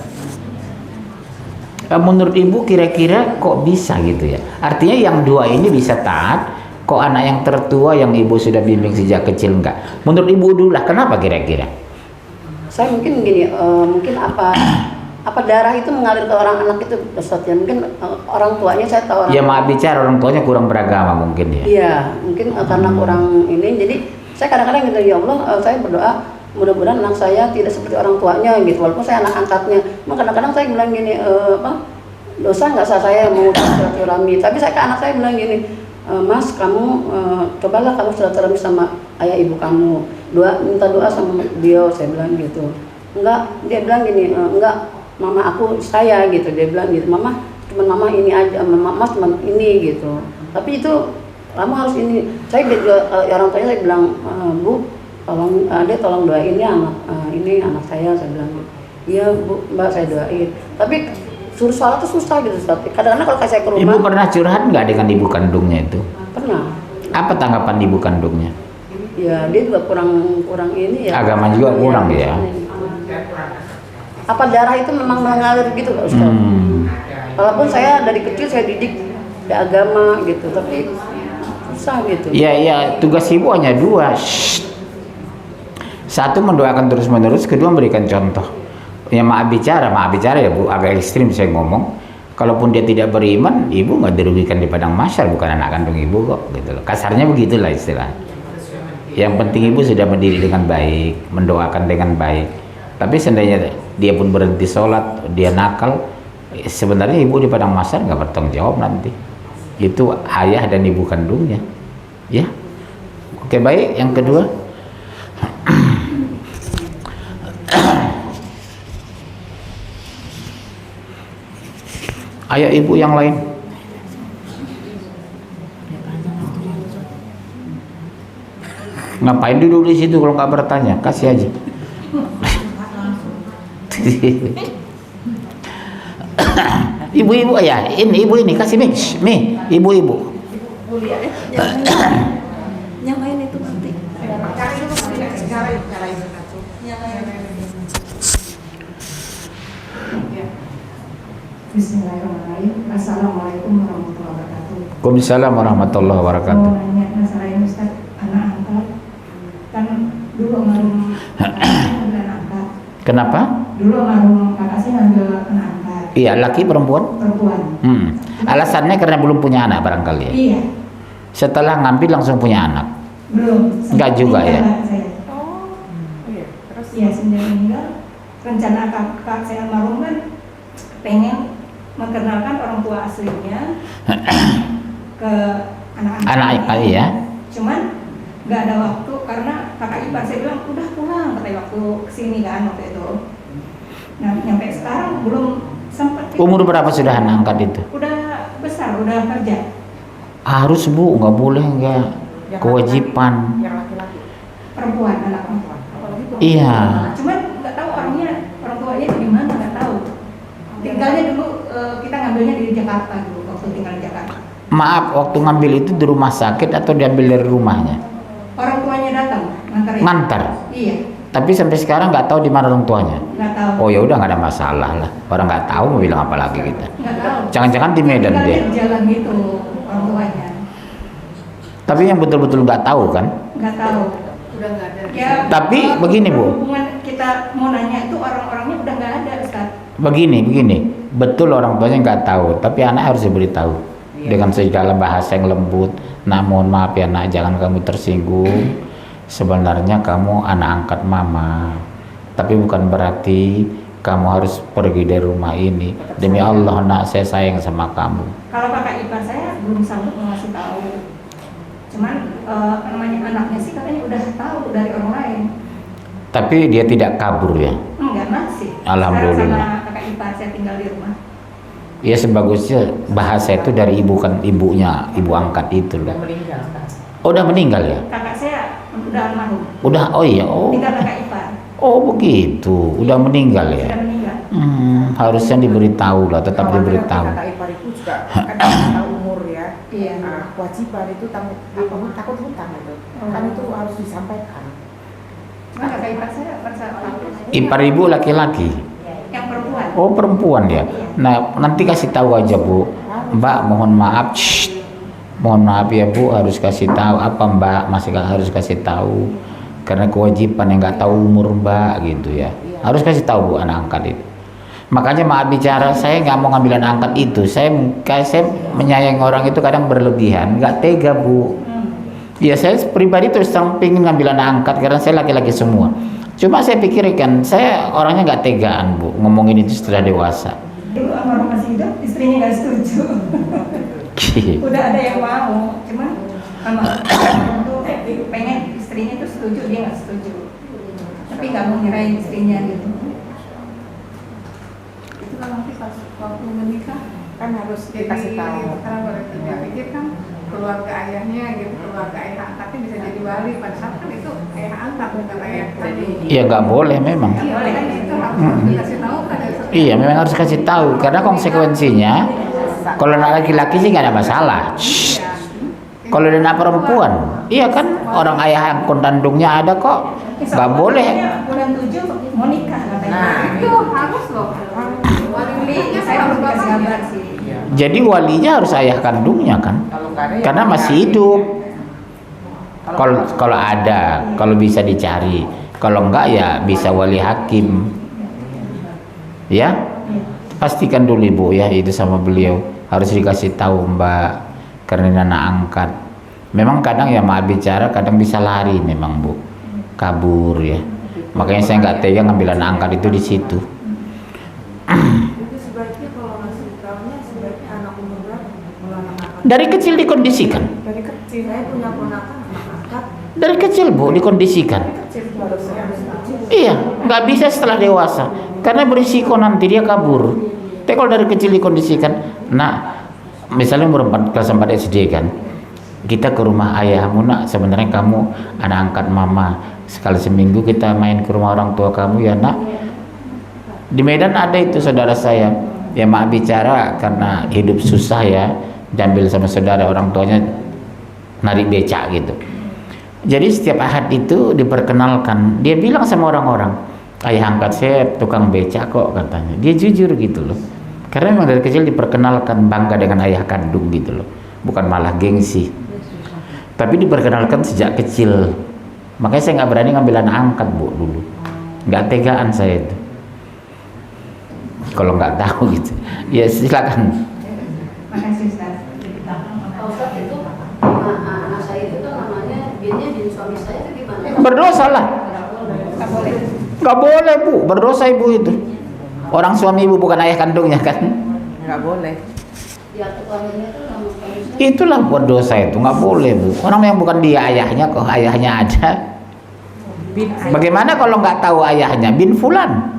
Menurut ibu kira-kira kok bisa gitu ya? Artinya yang 2 ini bisa taat, kok anak yang tertua yang ibu sudah bimbing sejak kecil enggak? Menurut ibu dulu lah, kenapa kira-kira? Saya mungkin gini, mungkin apa darah itu mengalir ke orang anak itu, Ustaz ya. Mungkin orang tuanya saya tahu orang. Ya maaf bicara orang tuanya kurang beragama mungkin ya. Iya, mungkin karena kurang ini. Jadi saya kadang-kadang gitu, ya Allah, saya berdoa mudah-mudahan anak saya tidak seperti orang tuanya gitu. Walaupun saya anak angkatnya, kadang-kadang saya bilang gini, dosa nggak sah saya mau silaturahmi. Tapi saya ke anak saya bilang gini, Mas kamu cobalah kamu silaturahmi sama ayah ibu kamu, minta doa sama dia, saya bilang gitu. Enggak, dia bilang gini, enggak mama aku saya gitu, dia bilang gitu, mama mama ini aja, mas cuma ini gitu. Tapi itu kamu harus ini. Saya juga orang tuanya saya bilang, Bu tolong dia tolong doain ya ini anak saya bilang. Iya Bu, Mbak saya doain. Tapi suruh sholat tuh susah gitu. Kadang-kadang kalau saya ke rumah. Ibu pernah curhat nggak dengan ibu kandungnya itu? Pernah. Apa tanggapan ibu kandungnya? Ya dia juga kurang ini ya. Agama juga kurang ya. Apa darah itu memang mengalir gitu Pak Ustaz? Walaupun saya dari kecil saya didik di agama gitu, tapi susah gitu. Iya, tugas ibu hanya dua. Satu, mendoakan terus-menerus, kedua memberikan contoh. Ya maaf bicara ya Bu, agak ekstrim saya ngomong. Kalaupun dia tidak beriman, ibu nggak dirugikan di padang mahsyar, bukan anak kandung ibu kok, gitu loh. Kasarnya begitulah istilah. Yang penting ibu sudah mendidik dengan baik, mendoakan dengan baik. Tapi seandainya dia pun berhenti sholat, dia nakal, sebenarnya ibu di padang mahsyar nggak bertanggung jawab nanti. Itu ayah dan ibu kandungnya, ya. Oke baik, yang kedua. Ayo ibu yang lain. Ngapain duduk di situ kalau nggak bertanya? Kasih aja. Ibu-ibu ya, ini ibu ini kasih mix, ibu-ibu. Nyalain itu nanti. Bismillahirrahmanirrahim. Assalamualaikum warahmatullahi wabarakatuh. Waalaikumsalam warahmatullahi wabarakatuh. Mau nanya masalah ini Ustaz, anak angkat. Kan dulu almarhum kakak saya ngambil anak angkat. Kenapa? Dulu almarhum kakak saya ngambil anak angkat. Iya, laki perempuan? Perempuan. Alasannya karena belum punya anak barangkali ya? Iya. Setelah ngambil langsung punya anak? Belum. Enggak juga ya? Terus ya semenjak meninggal, rencana kakak saya almarhum kan pengen memperkenalkan orang tua aslinya ke anak-anak ya. Cuman nggak ada waktu karena kakak ipar saya bilang udah pulang katanya waktu kesini kan waktu itu. Nah nyampe sekarang belum sempat. Umur berapa sudah anak angkat itu? Udah besar, udah kerja. Harus Bu, nggak boleh nggak, kewajiban. Yang laki-laki. Perempuan, anak perempuan. Iya. Cuman nggak tahu orangnya, orang tuanya itu di mana nggak tahu. Tinggalnya dulu kita ngambilnya di Jakarta dulu waktu tinggal di Jakarta. Maaf, waktu ngambil itu di rumah sakit atau diambil dari rumahnya? Orang tuanya datang nganterin. Ngantar. Iya. Tapi sampai sekarang nggak tahu di mana orang tuanya. Nggak tahu. Oh ya udah nggak ada masalah lah. Orang nggak tahu mau bilang apa lagi kita. Nggak tahu. Jangan-jangan di Medan Tinggalnya dia. di jalan gitu orang tuanya. Tapi yang betul-betul nggak tahu kan? Nggak tahu. Udah nggak ada. Ya, Tapi begini, Bu. Hubungan kita mau nanya itu orang-orangnya udah nggak ada Ustaz. Begini, betul orang tuanya nggak tahu, tapi anak harus diberitahu dengan segala bahasa yang lembut. Nah, mohon maaf ya nak, jangan kamu tersinggung. Sebenarnya kamu anak angkat mama, tapi bukan berarti kamu harus pergi dari rumah ini. Demi Allah nak, saya sayang sama kamu. Kalau kakak ipar saya belum sanggup ngasih tahu. Cuman namanya anaknya sih katanya udah tahu dari orang lain. Tapi dia tidak kabur ya. Enggak masih. Alhamdulillah. Sekarang sama kakak ipar saya tinggal di rumah. Ya sebagusnya bahasa itu dari ibu kan ibunya, ibu angkat itu loh. meninggal. Oh, udah meninggal ya? Kakak saya udah almarhum. Udah, oh iya, oh. Tinggal kakak ipar. Oh begitu, udah meninggal ya? Sudah meninggal. Harusnya diberitahu lah, tetap diberitahu. Kakak ipar itu juga kan kita umur ya. Iya. Kewajiban itu takut hutang itu. Kan itu harus disampaikan. Cuma kakak ipar saya merasa orang tua. Ipar ibu laki-laki? Yang perempuan. Oh perempuan ya? Nah nanti kasih tahu aja Bu. Mbak mohon maaf, mohon maaf ya Bu, harus kasih tahu apa Mbak, masih harus kasih tahu. Karena kewajiban yang nggak tahu umur Mbak gitu ya. Harus kasih tahu Bu anak angkat itu. Makanya maaf bicara, saya nggak mau ngambil anak angkat itu. Saya menyayangi orang itu kadang berlebihan, nggak tega Bu. Ya saya pribadi terus terang pengen ngambil anak angkat karena saya laki-laki semua. Cuma saya pikirkan, saya orangnya nggak tegaan Bu, ngomongin itu setelah dewasa. Dulu almarhum masih hidup, istrinya nggak setuju. Udah ada yang mau, cuman sama tuh pengen istrinya tuh setuju, dia nggak setuju, tapi nggak mau ngirain istrinya gitu. Itu kan nanti pas waktu menikah kan harus dikasih tahu. Karena baru tidak pikir kan keluarga ayahnya gitu, keluarga ayah angkatnya bisa jadi wali, padahal kan itu ayah angkat bukan ayah kandung. Iya nggak boleh memang. Iya, boleh kan itu harus dikasih tahu kan. Iya memang harus kasih tahu karena konsekuensinya kalau anak laki-laki sih nggak ada masalah. Shh. Kalau anak perempuan, iya kan orang ayah yang kandungnya ada kok, nggak boleh. Bulan 7 mau nikah katanya. Nah, itu harus loh. Walinya Saya harus kasih kabar sih. Jadi walinya harus ayah kandungnya kan, karena masih hidup. Kalau ada, kalau bisa dicari, kalau enggak ya bisa wali hakim. Ya, pastikan dulu ibu ya itu sama beliau, harus dikasih tahu mbak, karena ini anak angkat. Memang kadang ya maaf bicara, kadang bisa lari memang bu, kabur ya. Makanya saya nggak tega ngambil anak angkat itu di situ. Itu sebaiknya kalau masih tahunya sebaiknya anak umur berapa? Kalau anak angkat Dari kecil dikondisikan. dari kecil. Saya punya ponakan anak angkat Dari kecil bu dikondisikan. kecil baru saya kecil. Iya, nggak bisa setelah dewasa, karena berisiko nanti dia kabur. Tapi kalau dari kecil dikondisikan, nah misalnya umur 4 kelas 4 SD kan, kita ke rumah ayahmu nak, sebenarnya kamu anak angkat mama, sekali seminggu kita main ke rumah orang tua kamu ya nak. Di Medan ada itu saudara saya, ya maaf bicara karena hidup susah ya, diambil sama saudara orang tuanya narik becak gitu. Jadi setiap ahad itu diperkenalkan, dia bilang sama orang-orang, ayah angkat saya tukang becak kok katanya. Dia jujur gitu loh, karena memang dari kecil diperkenalkan bangga dengan ayah kandung gitu loh, bukan malah gengsi, tapi diperkenalkan sejak kecil. Makanya saya nggak berani ngambil anak angkat bu dulu, nggak tegaan saya itu kalau nggak tahu gitu. Ya silakan. Makasih Ustaz. Pak Ustadz itu anak saya itu tuh namanya binnya bin suami saya itu gimana? Berdosa lah, Nggak boleh. nggak boleh bu, berdosa ibu itu. Orang suami ibu bukan ayah kandungnya kan? Nggak boleh. Di akte kelahirannya itu nama suami saya. Itulah berdosa itu, nggak boleh bu. Orang yang bukan dia ayahnya kok ayahnya ada. Bagaimana kalau nggak tahu ayahnya bin fulan?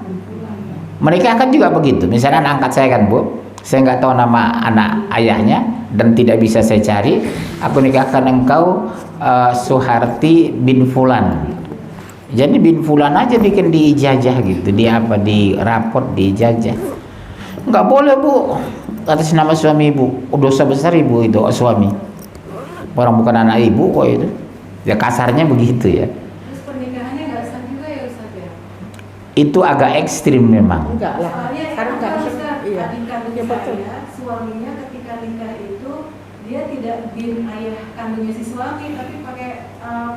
Mereka kan juga begitu. Misalnya anak angkat saya kan bu, saya nggak tahu nama anak ayahnya dan tidak bisa saya cari. Aku nikahkan engkau Suharti bin fulan. Jadi bin fulan aja bikin di ijazah gitu, di apa, di raport, di ijazah. Nggak boleh bu, atas nama suami ibu. Dosa besar ibu itu suami. Orang bukan anak ibu kok itu. Ya kasarnya begitu ya. Terus pernikahannya nggak sah juga ya Ustaz ya? Itu agak ekstrim memang. Enggak lah. Soalnya Karena kan nggak Ustaz, iya. adik kandung Iya, betul. saya, suaminya ketika nikah itu dia tidak bin ayah kandungnya si suami, tapi pakai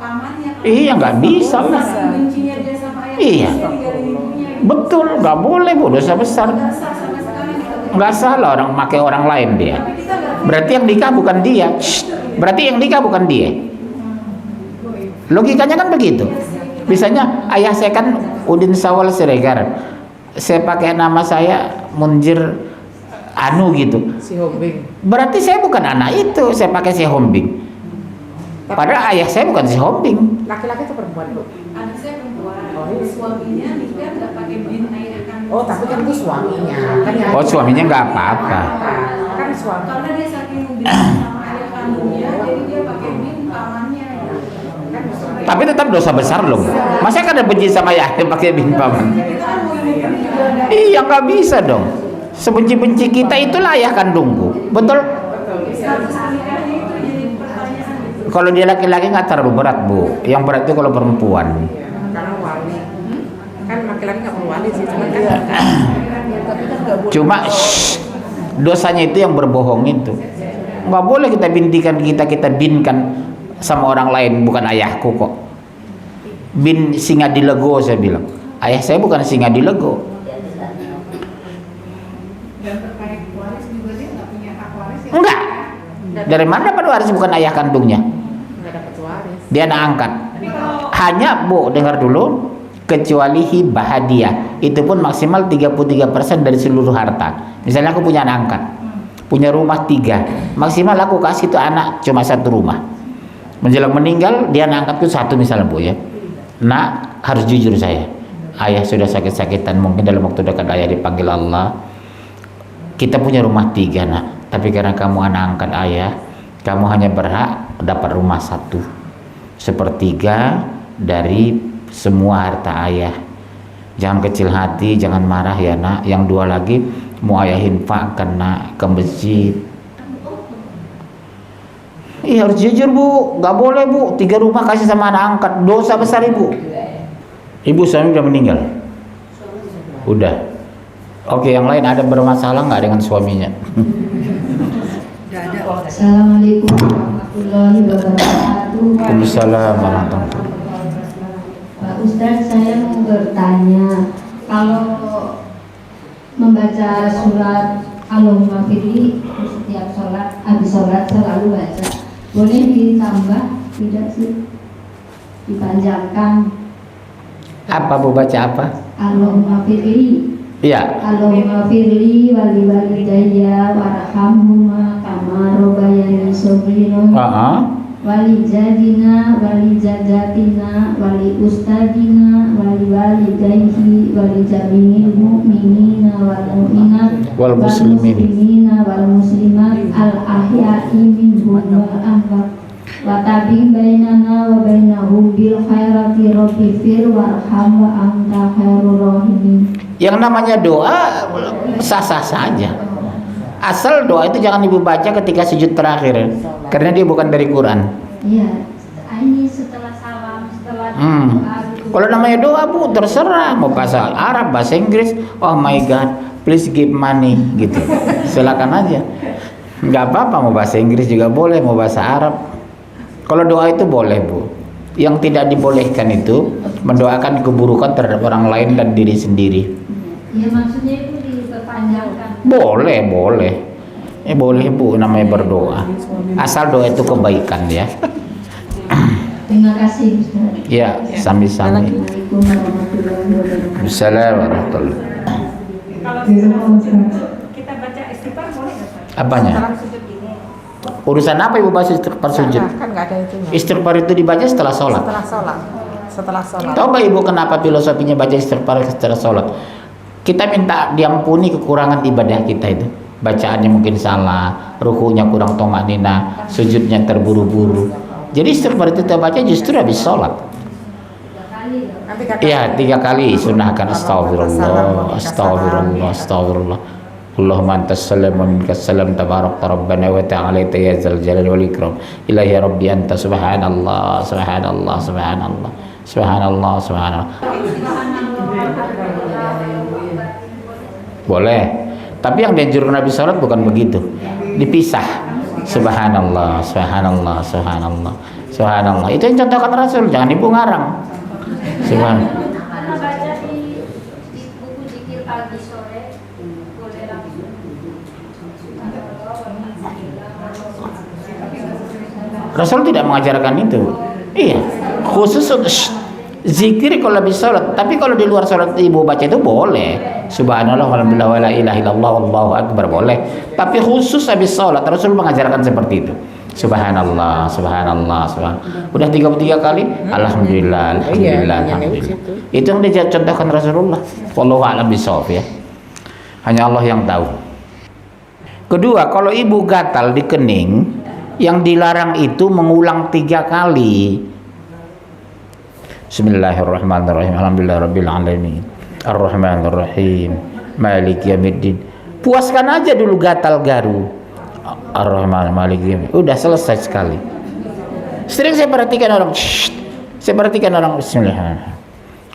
pamannya. Iya, nggak bisa lah. Saking bencinya dia sama ayah, Iya. dia ninggalin ibunya. Gitu. Betul, nggak boleh bu, dosa besar. Nggak sah sama sekali gitu. Nggak salah orang pakai orang lain dia. Tapi kita nggak Berarti yang nikah bukan dia. Shh. Berarti yang nikah bukan dia. Logikanya kan begitu. Misalnya ayah saya kan Udin Sawal Siregar, saya pakai nama saya Munjir Anu gitu. Si Hombing. Berarti saya bukan anak itu, saya pakai si Hombing. Padahal ayah saya bukan si Hombing. Laki-laki atau perempuan bu? anak saya perempuan, Oh, iya. suaminya nikah nggak pakai bin ayah kandung. Oh tapi kan itu suaminya. Kan yang Oh suaminya nggak apa-apa. Kan suami. Karena dia saking benci sama ayah kandungnya, jadi dia pakai bin pamannya. Kan suami. Tapi tetap dosa besar loh. Masa kan ada benci sama ayahnya pakai bin paman? Kita kan mau juga ada. Iya nggak bisa dong. Sebenci-benci kita itulah ayah kandungku, betul? Status pernikahannya itu jadi pertanyaan gitu. Kalau dia laki-laki nggak terlalu berat bu, yang berat itu kalau perempuan. Karena wali. Kan laki-laki nggak perlu wali sih, cuman kan. Tapi kan nggak boleh. Cuma shh, dosanya itu yang berbohong itu. Nggak boleh kita bintikan kita binkan sama orang lain, bukan ayahku kok. Bin singa dilego saya bilang. Ayah saya bukan singa dilego. Dan terkait waris juga dia nggak punya hak waris ya. Enggak. Dari mana dapat waris bukan ayah kandungnya? Nggak dapat waris. Dia anak angkat. Tapi kalau Hanya bu, dengar dulu, kecuali hibah hadiah, itu pun maksimal 33% dari seluruh harta. Misalnya aku punya anak angkat, punya rumah 3, maksimal aku kasih tuh anak cuma 1 rumah. Menjelang meninggal dia angkatku 1 misalnya Bu ya. Nak, harus jujur saya, ayah sudah sakit-sakitan, mungkin dalam waktu dekat ayah dipanggil Allah. Kita punya rumah 3 nak, tapi karena kamu anak angkat ayah, kamu hanya berhak dapat rumah 1, 1/3 dari semua harta ayah. Jangan kecil hati, jangan marah ya nak. Yang 2 lagi mau ayah infakkan nak ke masjid. Iya harus jujur Bu, nggak boleh Bu 3 rumah kasih sama anak angkat, dosa besar Ibu. Ibu suami udah meninggal? Udah. Oke, yang lain ada bermasalah nggak dengan suaminya? Assalamualaikum warahmatullahi wabarakatuh. Waalaikumsalam warahmatullahi wabarakatuh. Pak Ustadz, saya mau bertanya, kalau membaca surat Allahumma firli setiap sholat, habis sholat selalu baca, boleh ditambah tidak sih? Dipanjangkan. Apa Bu baca apa? Allahumma firli. Iya. Allahumma firli wali walidayya warhamhuma kama rabbayani shaghira. Wali jadina, wali jadatina, wali ustadina, wali walidayhi, wali jami'il mu'minina wal mu'minat Wal muslimin. wal muslimat al ahya'i minhum wal amwat wa tabi bainana wa bainahum bil khairati rabbi fir warham wa anta khairur rahimin. Yang namanya doa sah-sah saja. Asal doa itu jangan Ibu baca ketika sujud terakhir, karena dia bukan dari Quran. Iya, ini setelah salam, setelah doa gitu. Kalau namanya doa Bu, terserah mau bahasa Arab, bahasa Inggris. Oh my God, please give money gitu. Silakan aja. Nggak apa-apa, mau bahasa Inggris juga boleh, mau bahasa Arab. Kalau doa itu boleh Bu. Yang tidak dibolehkan itu mendoakan keburukan terhadap orang lain dan diri sendiri. Iya, maksudnya itu diperpanjangkan. Boleh, boleh. Boleh Bu, namanya berdoa. Asal doa itu kebaikan ya. Terima kasih Ustaz. Ya, sami-sami. Assalamualaikum warahmatullahi wabarakatuh. Assalamualaikum warahmatullahi. Kalau kita baca istighfar boleh nggak Ustaz? Apanya? Setelah sujud ini. Urusan apa Ibu bahas istighfar sujud? Kan nggak ada itunya. Istighfar itu dibaca setelah sholat. Setelah sholat. Tahu nggak Ibu kenapa filosofinya baca istighfar setelah sholat? Kita minta diampuni kekurangan ibadah kita itu. Bacaannya mungkin salah, rukunya kurang tomanina, sujudnya terburu-buru. Jadi istighfar itu kita baca justru habis sholat. Iya, 3 kali sunahkan astagfirullah, astagfirullah, astagfirullah. Allahumma antas salam wa minkas salam tabarak rabbana wa ta'ala ya zal jalali wal ikram. Ilahi rabbi anta subhanallah, subhanallah, subhanallah. Subhanallah, subhanallah. Boleh. Tapi yang dianjurkan Nabi sholat bukan begitu. Dipisah. Subhanallah, subhanallah, subhanallah, subhanallah. Itu yang contohkan Rasul, jangan Ibu ngarang. Subhanallah. Karena baca di buku zikir pagi sore boleh langsung. Rasul tidak mengajarkan itu. Iya, khusus zikir kalau habis sholat. Tapi kalau di luar sholat Ibu baca itu boleh. Subhanallah walhamdulillah wala ilaha illallah wallahu akbar boleh. Tapi khusus habis sholat Rasul mengajarkan seperti itu. Subhanallah, subhanallah, subhanallah. Udah 33 kali. Alhamdulillah, alhamdulillah, alhamdulillah. Itu yang dicontohkan Rasulullah. Wallahu a'lam bishawab ya. Hanya Allah yang tahu. Kedua, kalau Ibu gatal di kening, yang dilarang itu mengulang 3 kali. Bismillahirrahmanirrahim. Alhamdulillahirabbil alamin. Ar-Rahmanir-Rahim. Maliki yaumiddin. Puaskan aja dulu gatal garu. Ar-Rahman Maliki yaumiddin. Udah selesai sekali. Sering saya perhatikan orang, saya perhatikan orang bismillahirrahmanirrahim.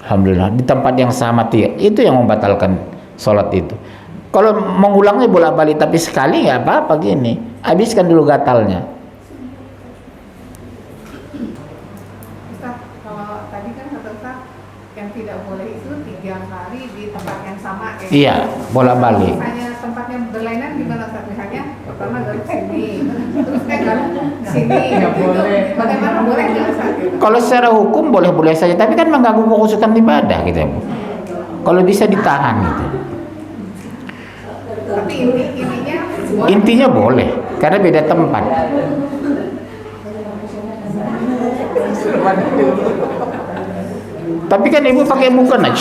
Alhamdulillah di tempat yang sama itu yang membatalkan sholat itu. Kalau mengulangnya bolak-balik tapi sekali nggak apa-apa gini. Habiskan dulu gatalnya. Kalau tadi kan kata Ustaz yang tidak boleh itu 3 kali di tempat yang sama. Iya, bolak-balik. Misalnya tempatnya berlainan gimana Ustaz? Misalnya pertama garuk sini, terus garuk sini. Nggak boleh. Bagaimana boleh nggak Ustaz? Kalau secara hukum boleh-boleh saja, tapi kan mengganggu kekhusyukan ibadah gitu ya Bu. Kalau bisa ditahan gitu. Tapi intinya Intinya boleh, karena beda tempat. Tapi kan ibu pakai mukena,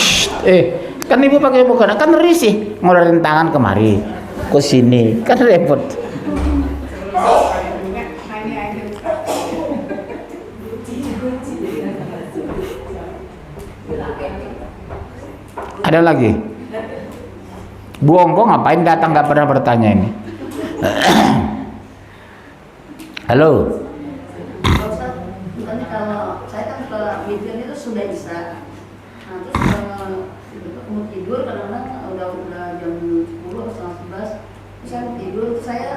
kan ibu pakai mukena, kan risih ngeluarin tangan kemari, ke sini, kan repot. Ada lagi? Bu Ongko ngapain datang, nggak pernah bertanya ini? Halo. Kalau saya kan ke witir itu sudah bisa. Nah terus mau tidur kadang-kadang udah jam 10 atau setengah 11. Terus saya mau tidur, terus saya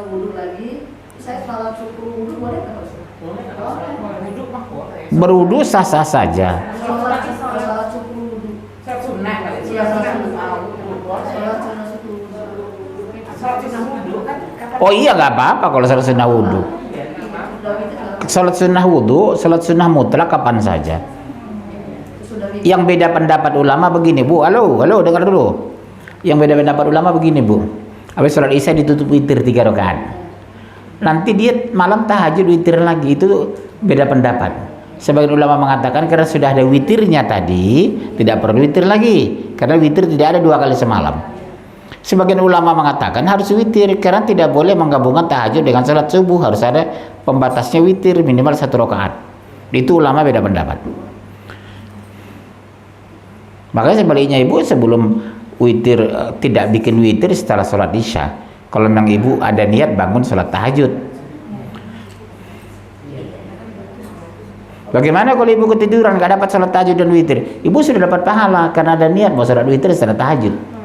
wudhu lagi. Terus saya salat syukur wudhu boleh nggak Ustaz? Berwudu sah-sah saja. Salat syukur wudhu. Salat sunnah Oh iya, nggak apa-apa kalau salat sunnah wudhu. Salat sunnah wudhu, salat sunnah mutlak kapan saja. Yang beda pendapat ulama begini, Bu. Halo, dengar dulu. Yang beda pendapat ulama begini, Bu. Habis salat isya ditutup witir 3 rakaat. Nanti dia malam tahajud witir lagi, itu beda pendapat. Sebagian ulama mengatakan karena sudah ada witirnya tadi, tidak perlu witir lagi, karena witir tidak ada 2 kali semalam. Sebagian ulama mengatakan harus witir karena tidak boleh menggabungkan tahajud dengan salat subuh, harus ada pembatasnya witir minimal 1 rakaat. Itu ulama beda pendapat. Makanya sebaliknya ibu sebelum witir tidak bikin witir setelah sholat isya. Kalau memang ibu ada niat bangun sholat tahajud. Bagaimana kalau ibu ketiduran gak dapat sholat tahajud dan witir? Ibu sudah dapat pahala karena ada niat mau sholat witir setelah tahajud.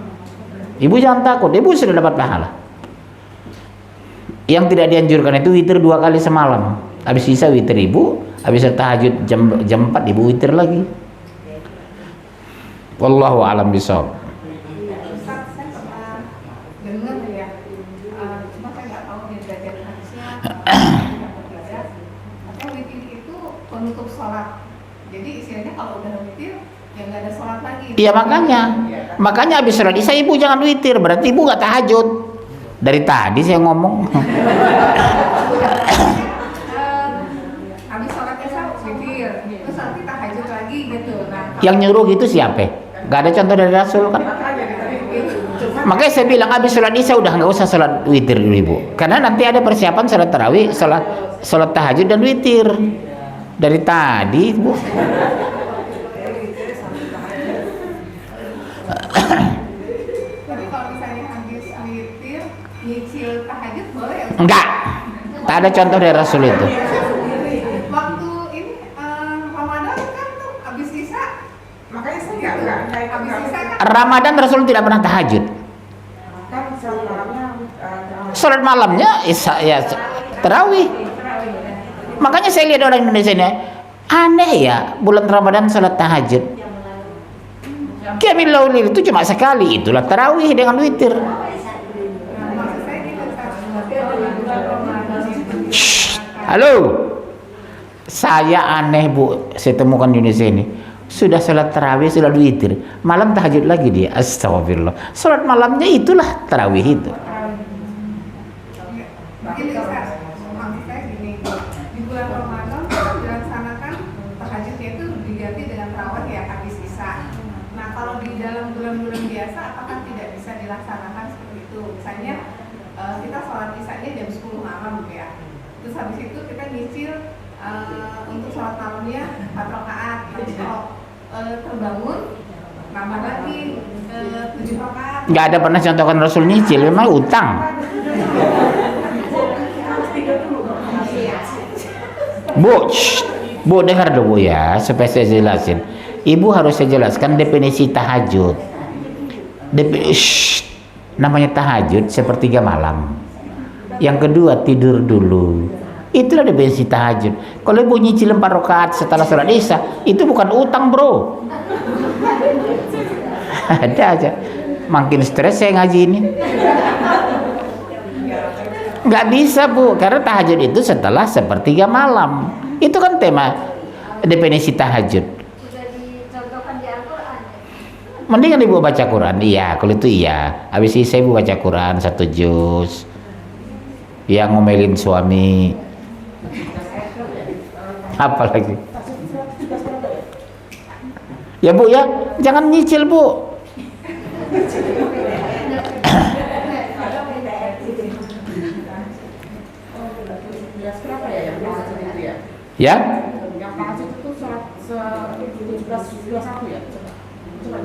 Ibu jangan takut, ibu sudah dapat pahala. Yang tidak dianjurkan itu witir 2 kali semalam. Habis sisa witir ibu, habis tahajud jam 4 ibu witir lagi. Wallahu a'lam bishawab. Ustaz, saya pernah dengar ya, cuma saya nggak tahu nih belajar hadisnya. Katanya witir itu penutup sholat. Jadi istilahnya kalau udah witir, ya nggak ada sholat lagi. Iya makanya habis sholat isya ibu jangan witir, berarti ibu nggak tahajud. Dari tadi saya ngomong. Habis sholat isya witir, terus nanti tahajud lagi gitu. Nah, Yang nyuruh gitu siapa? Gak ada contoh dari Rasul kan? Makanya saya bilang habis sholat isya udah nggak usah sholat witir dulu ibu, karena nanti ada persiapan sholat tarawih, sholat tahajud dan witir. Dari tadi bu. tapi kalau misalnya habis witir, nyicil tahajud boleh ya? Enggak. Tak ada contoh dari Rasul itu. Waktu ini Ramadan kan tuh habis isya, makanya saya nggak habis isya kan Ramadan Rasul tidak pernah tahajud. Sholat malamnya isya ya tarawih. Makanya saya lihat orang Indonesia ini aneh ya, bulan Ramadan sholat tahajud. Qiyamul Lail itu cuma sekali, itulah tarawih dengan witir. Shh, halo, saya aneh bu, saya temukan di Indonesia ini sudah sholat tarawih, sholat witir, malam tahajud lagi dia. Astagfirullah, sholat malamnya itulah tarawih itu. Begini Ustaz, maksud saya gini, di bulan Ramadan kita dilaksanakan tahajudnya itu diganti dengan tarawih ya habis isya. Nah kalau di dalam bulan-bulan biasa apakah tidak bisa dilaksanakan seperti itu? Misalnya kita sholat isyanya jam 10 malam gitu ya. Terus habis itu kita nyicil untuk sholat malamnya 4 rakaat. Nanti kalau terbangun nambah lagi 7 rakaat. Nggak ada pernah contohkan Rasul nyicil, memang utang. Bu, bu dengar dulu ya, supaya saya jelasin. Ibu harus saya jelaskan definisi tahajud. Namanya tahajud sepertiga malam. Yang kedua tidur dulu. Itulah definisi tahajud. Kalau ibu nyicil 4 rakaat setelah sholat isya, itu bukan utang bro. Ada aja. Makin stres saya ngaji ini. Nggak bisa bu, karena tahajud itu setelah sepertiga malam. Itu kan tema definisi tahajud. Sudah dicontohkan di Al-Quran. Mendingan ibu baca Quran. Iya, kalau itu iya. Habis isya ibu baca Quran 1 juz. Yang ngomelin suami. Apa lagi? Ya Bu ya, jangan nyicil Bu. Ya? Yang tahajud itu sholat 17 ya? Coba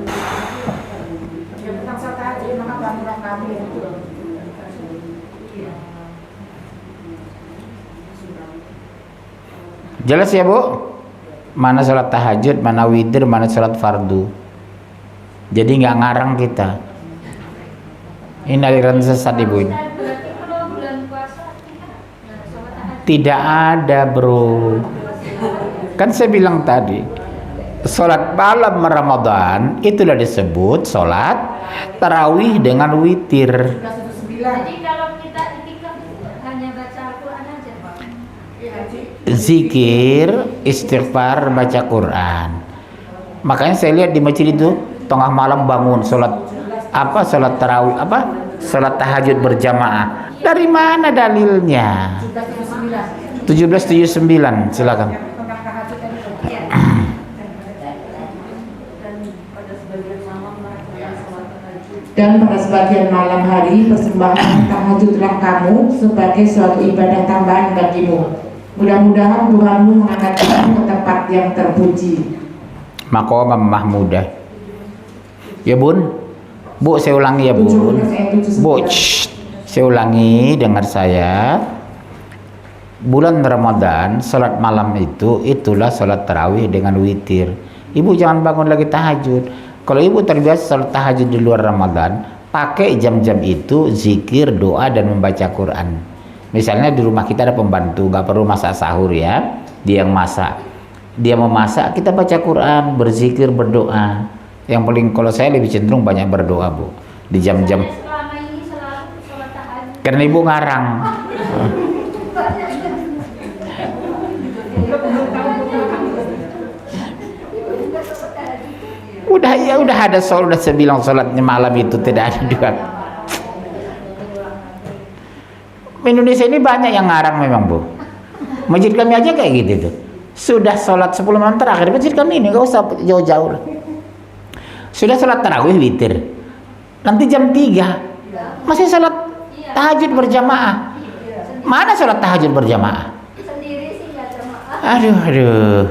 yang tentang sholat tahajud, maka bangunlah kami itu. Jelas ya Bu? Mana sholat tahajud, mana witir, mana sholat fardu. Jadi nggak ngarang kita. Ini aliran sesat Ibu ini. Berarti kalau bulan puasa sholat tahajud. Tidak ada Bro. Kan saya bilang tadi, sholat malam Ramadan itulah disebut sholat tarawih dengan witir. Jadi kalau kita itikaf itu hanya baca Al-Quran aja Pak? Zikir, istighfar, baca Quran. Makanya saya lihat di masjid itu tengah malam bangun sholat apa, sholat tarawih apa, sholat tahajud berjamaah. Dari mana dalilnya? 1779, silakan. Dan pada sebagian malam hari persembahan tahajudlah kamu sebagai suatu ibadah tambahan bagimu. Mudah-mudahan Tuhanmu mengangkat kamu ke tempat yang terpuji. Maqam mahmudah. Ya Bun, Bu saya ulangi ya Bun. Bu, saya ulangi, dengar saya. Bulan Ramadan, salat malam itulah salat tarawih dengan witir. Ibu jangan bangun lagi tahajud. Kalau ibu terbiasa salat tahajud di luar Ramadan, pakai jam-jam itu zikir, doa dan membaca Quran. Misalnya di rumah kita ada pembantu, nggak perlu masak sahur ya, dia yang masak. Dia mau masak, kita baca Quran, berzikir, berdoa. Yang paling kalau saya lebih cenderung banyak berdoa Bu di jam-jam. Selama ini selalu sholat tahajud. Karena ibu ngarang. Udah ada udah saya bilang sholatnya malam itu tidak ada dua. Indonesia ini banyak yang ngarang memang Bu. Masjid kami aja kayak gitu tuh. Sudah sholat 10 malam terakhir masjid kami ini, nggak usah jauh-jauh lah. Sudah sholat tarawih witir. Nanti jam 3 masih sholat tahajud berjamaah. Mana sholat tahajud berjamaah? Sendiri sih nggak jamaah. Aduh.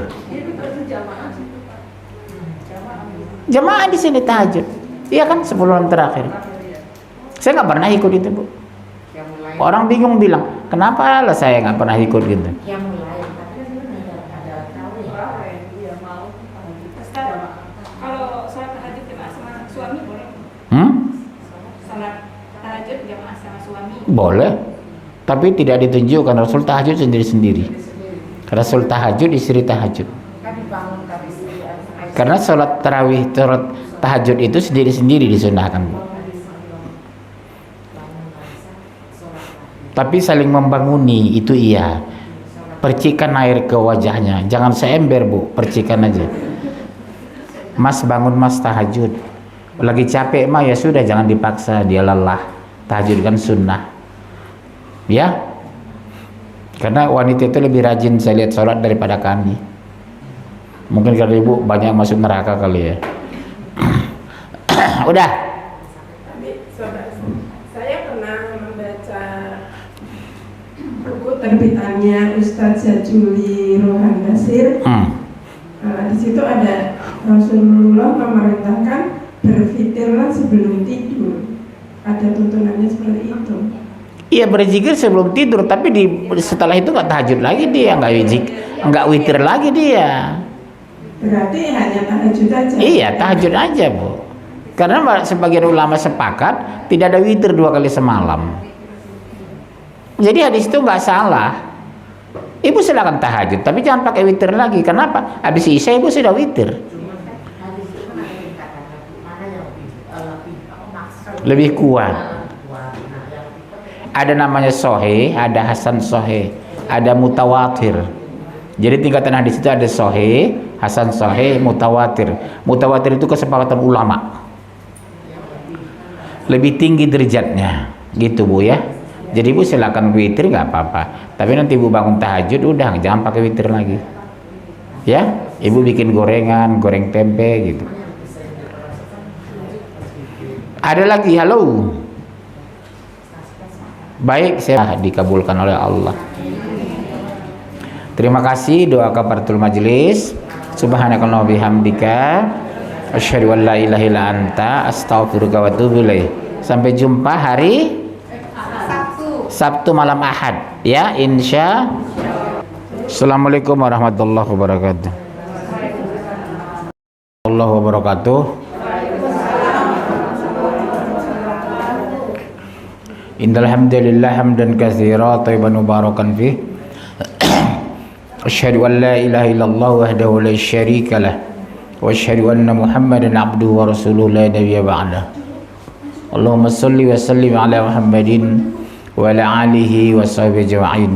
Jamaah di sini tahajud. Iya kan 10 malam terakhir. Saya nggak pernah ikut itu Bu. Orang bingung bilang, kenapa lah saya nggak pernah ikut gitu. Kalau sholat tahajud jamaah sama suami boleh? Sholat tahajud jamaah sama suami Boleh. Tapi tidak ditunjukkan Rasul tahajud sendiri-sendiri. Rasul tahajud, istri tahajud. Karena sholat tarawih, sholat tahajud itu sendiri-sendiri disunahkan Bu. Tapi saling membanguni itu iya. Percikan air ke wajahnya, jangan seember Bu, percikan aja. Mas bangun Mas tahajud. Lagi capek mah ya sudah, jangan dipaksa, dia lelah. Tahajud kan sunnah. Ya. Karena wanita itu lebih rajin saya lihat sholat daripada kami. Mungkin karena ibu banyak masuk neraka kali ya. Udah. Saya pernah membaca buku terbitannya Ustadz Jajuli Rohan Basir. Di situ ada Rasulullah memerintahkan berfikirlah sebelum tidur. Ada tuntunannya seperti itu. Iya, berzikir sebelum tidur, tapi setelah itu nggak tahajud lagi dia, nggak witir lagi dia. Berarti hanya tahajud aja. Iya, tahajud aja Bu. Karena sebagian ulama sepakat tidak ada witir 2 kali semalam. Jadi hadis itu nggak salah. Ibu silakan tahajud, tapi jangan pakai witir lagi. Kenapa? Habis isya ibu sudah witir. Lebih kuat. Ada namanya sohe, ada hasan sohe, ada mutawatir. Jadi tingkatan hadis itu ada sohe, hasan sohe, mutawatir. Mutawatir itu kesepakatan ulama. lebih tinggi derajatnya, gitu Bu ya. Jadi Bu silakan witir nggak apa-apa, tapi nanti Bu bangun tahajud udah jangan pakai witir lagi, ya. Ibu bikin gorengan, goreng tempe gitu. Ada lagi, halo. Baik, saya dikabulkan oleh Allah. Terima kasih doa kafaratul majelis. Subhanakallahumma bihamdika asyhadu an la ilaha illa anta astaghfiruka wa atubu ilaik. Sampai jumpa hari Sabtu malam Ahad ya, insya. Assalamualaikum warahmatullahi wabarakatuh. Warahmatullahi wabarakatuh. Innal hamdalillah hamdan katsira thayyiban mubarakan fih. Asyhadu an la ilaha illallah wahdahu la syarika lah wa asyhadu anna Muhammadan abduhu wa rasuluhu la nabiyya ba'dah. Allahumma shalli wa sallim ala Muhammadin wa ala alihi wa sahbihi ajma'in.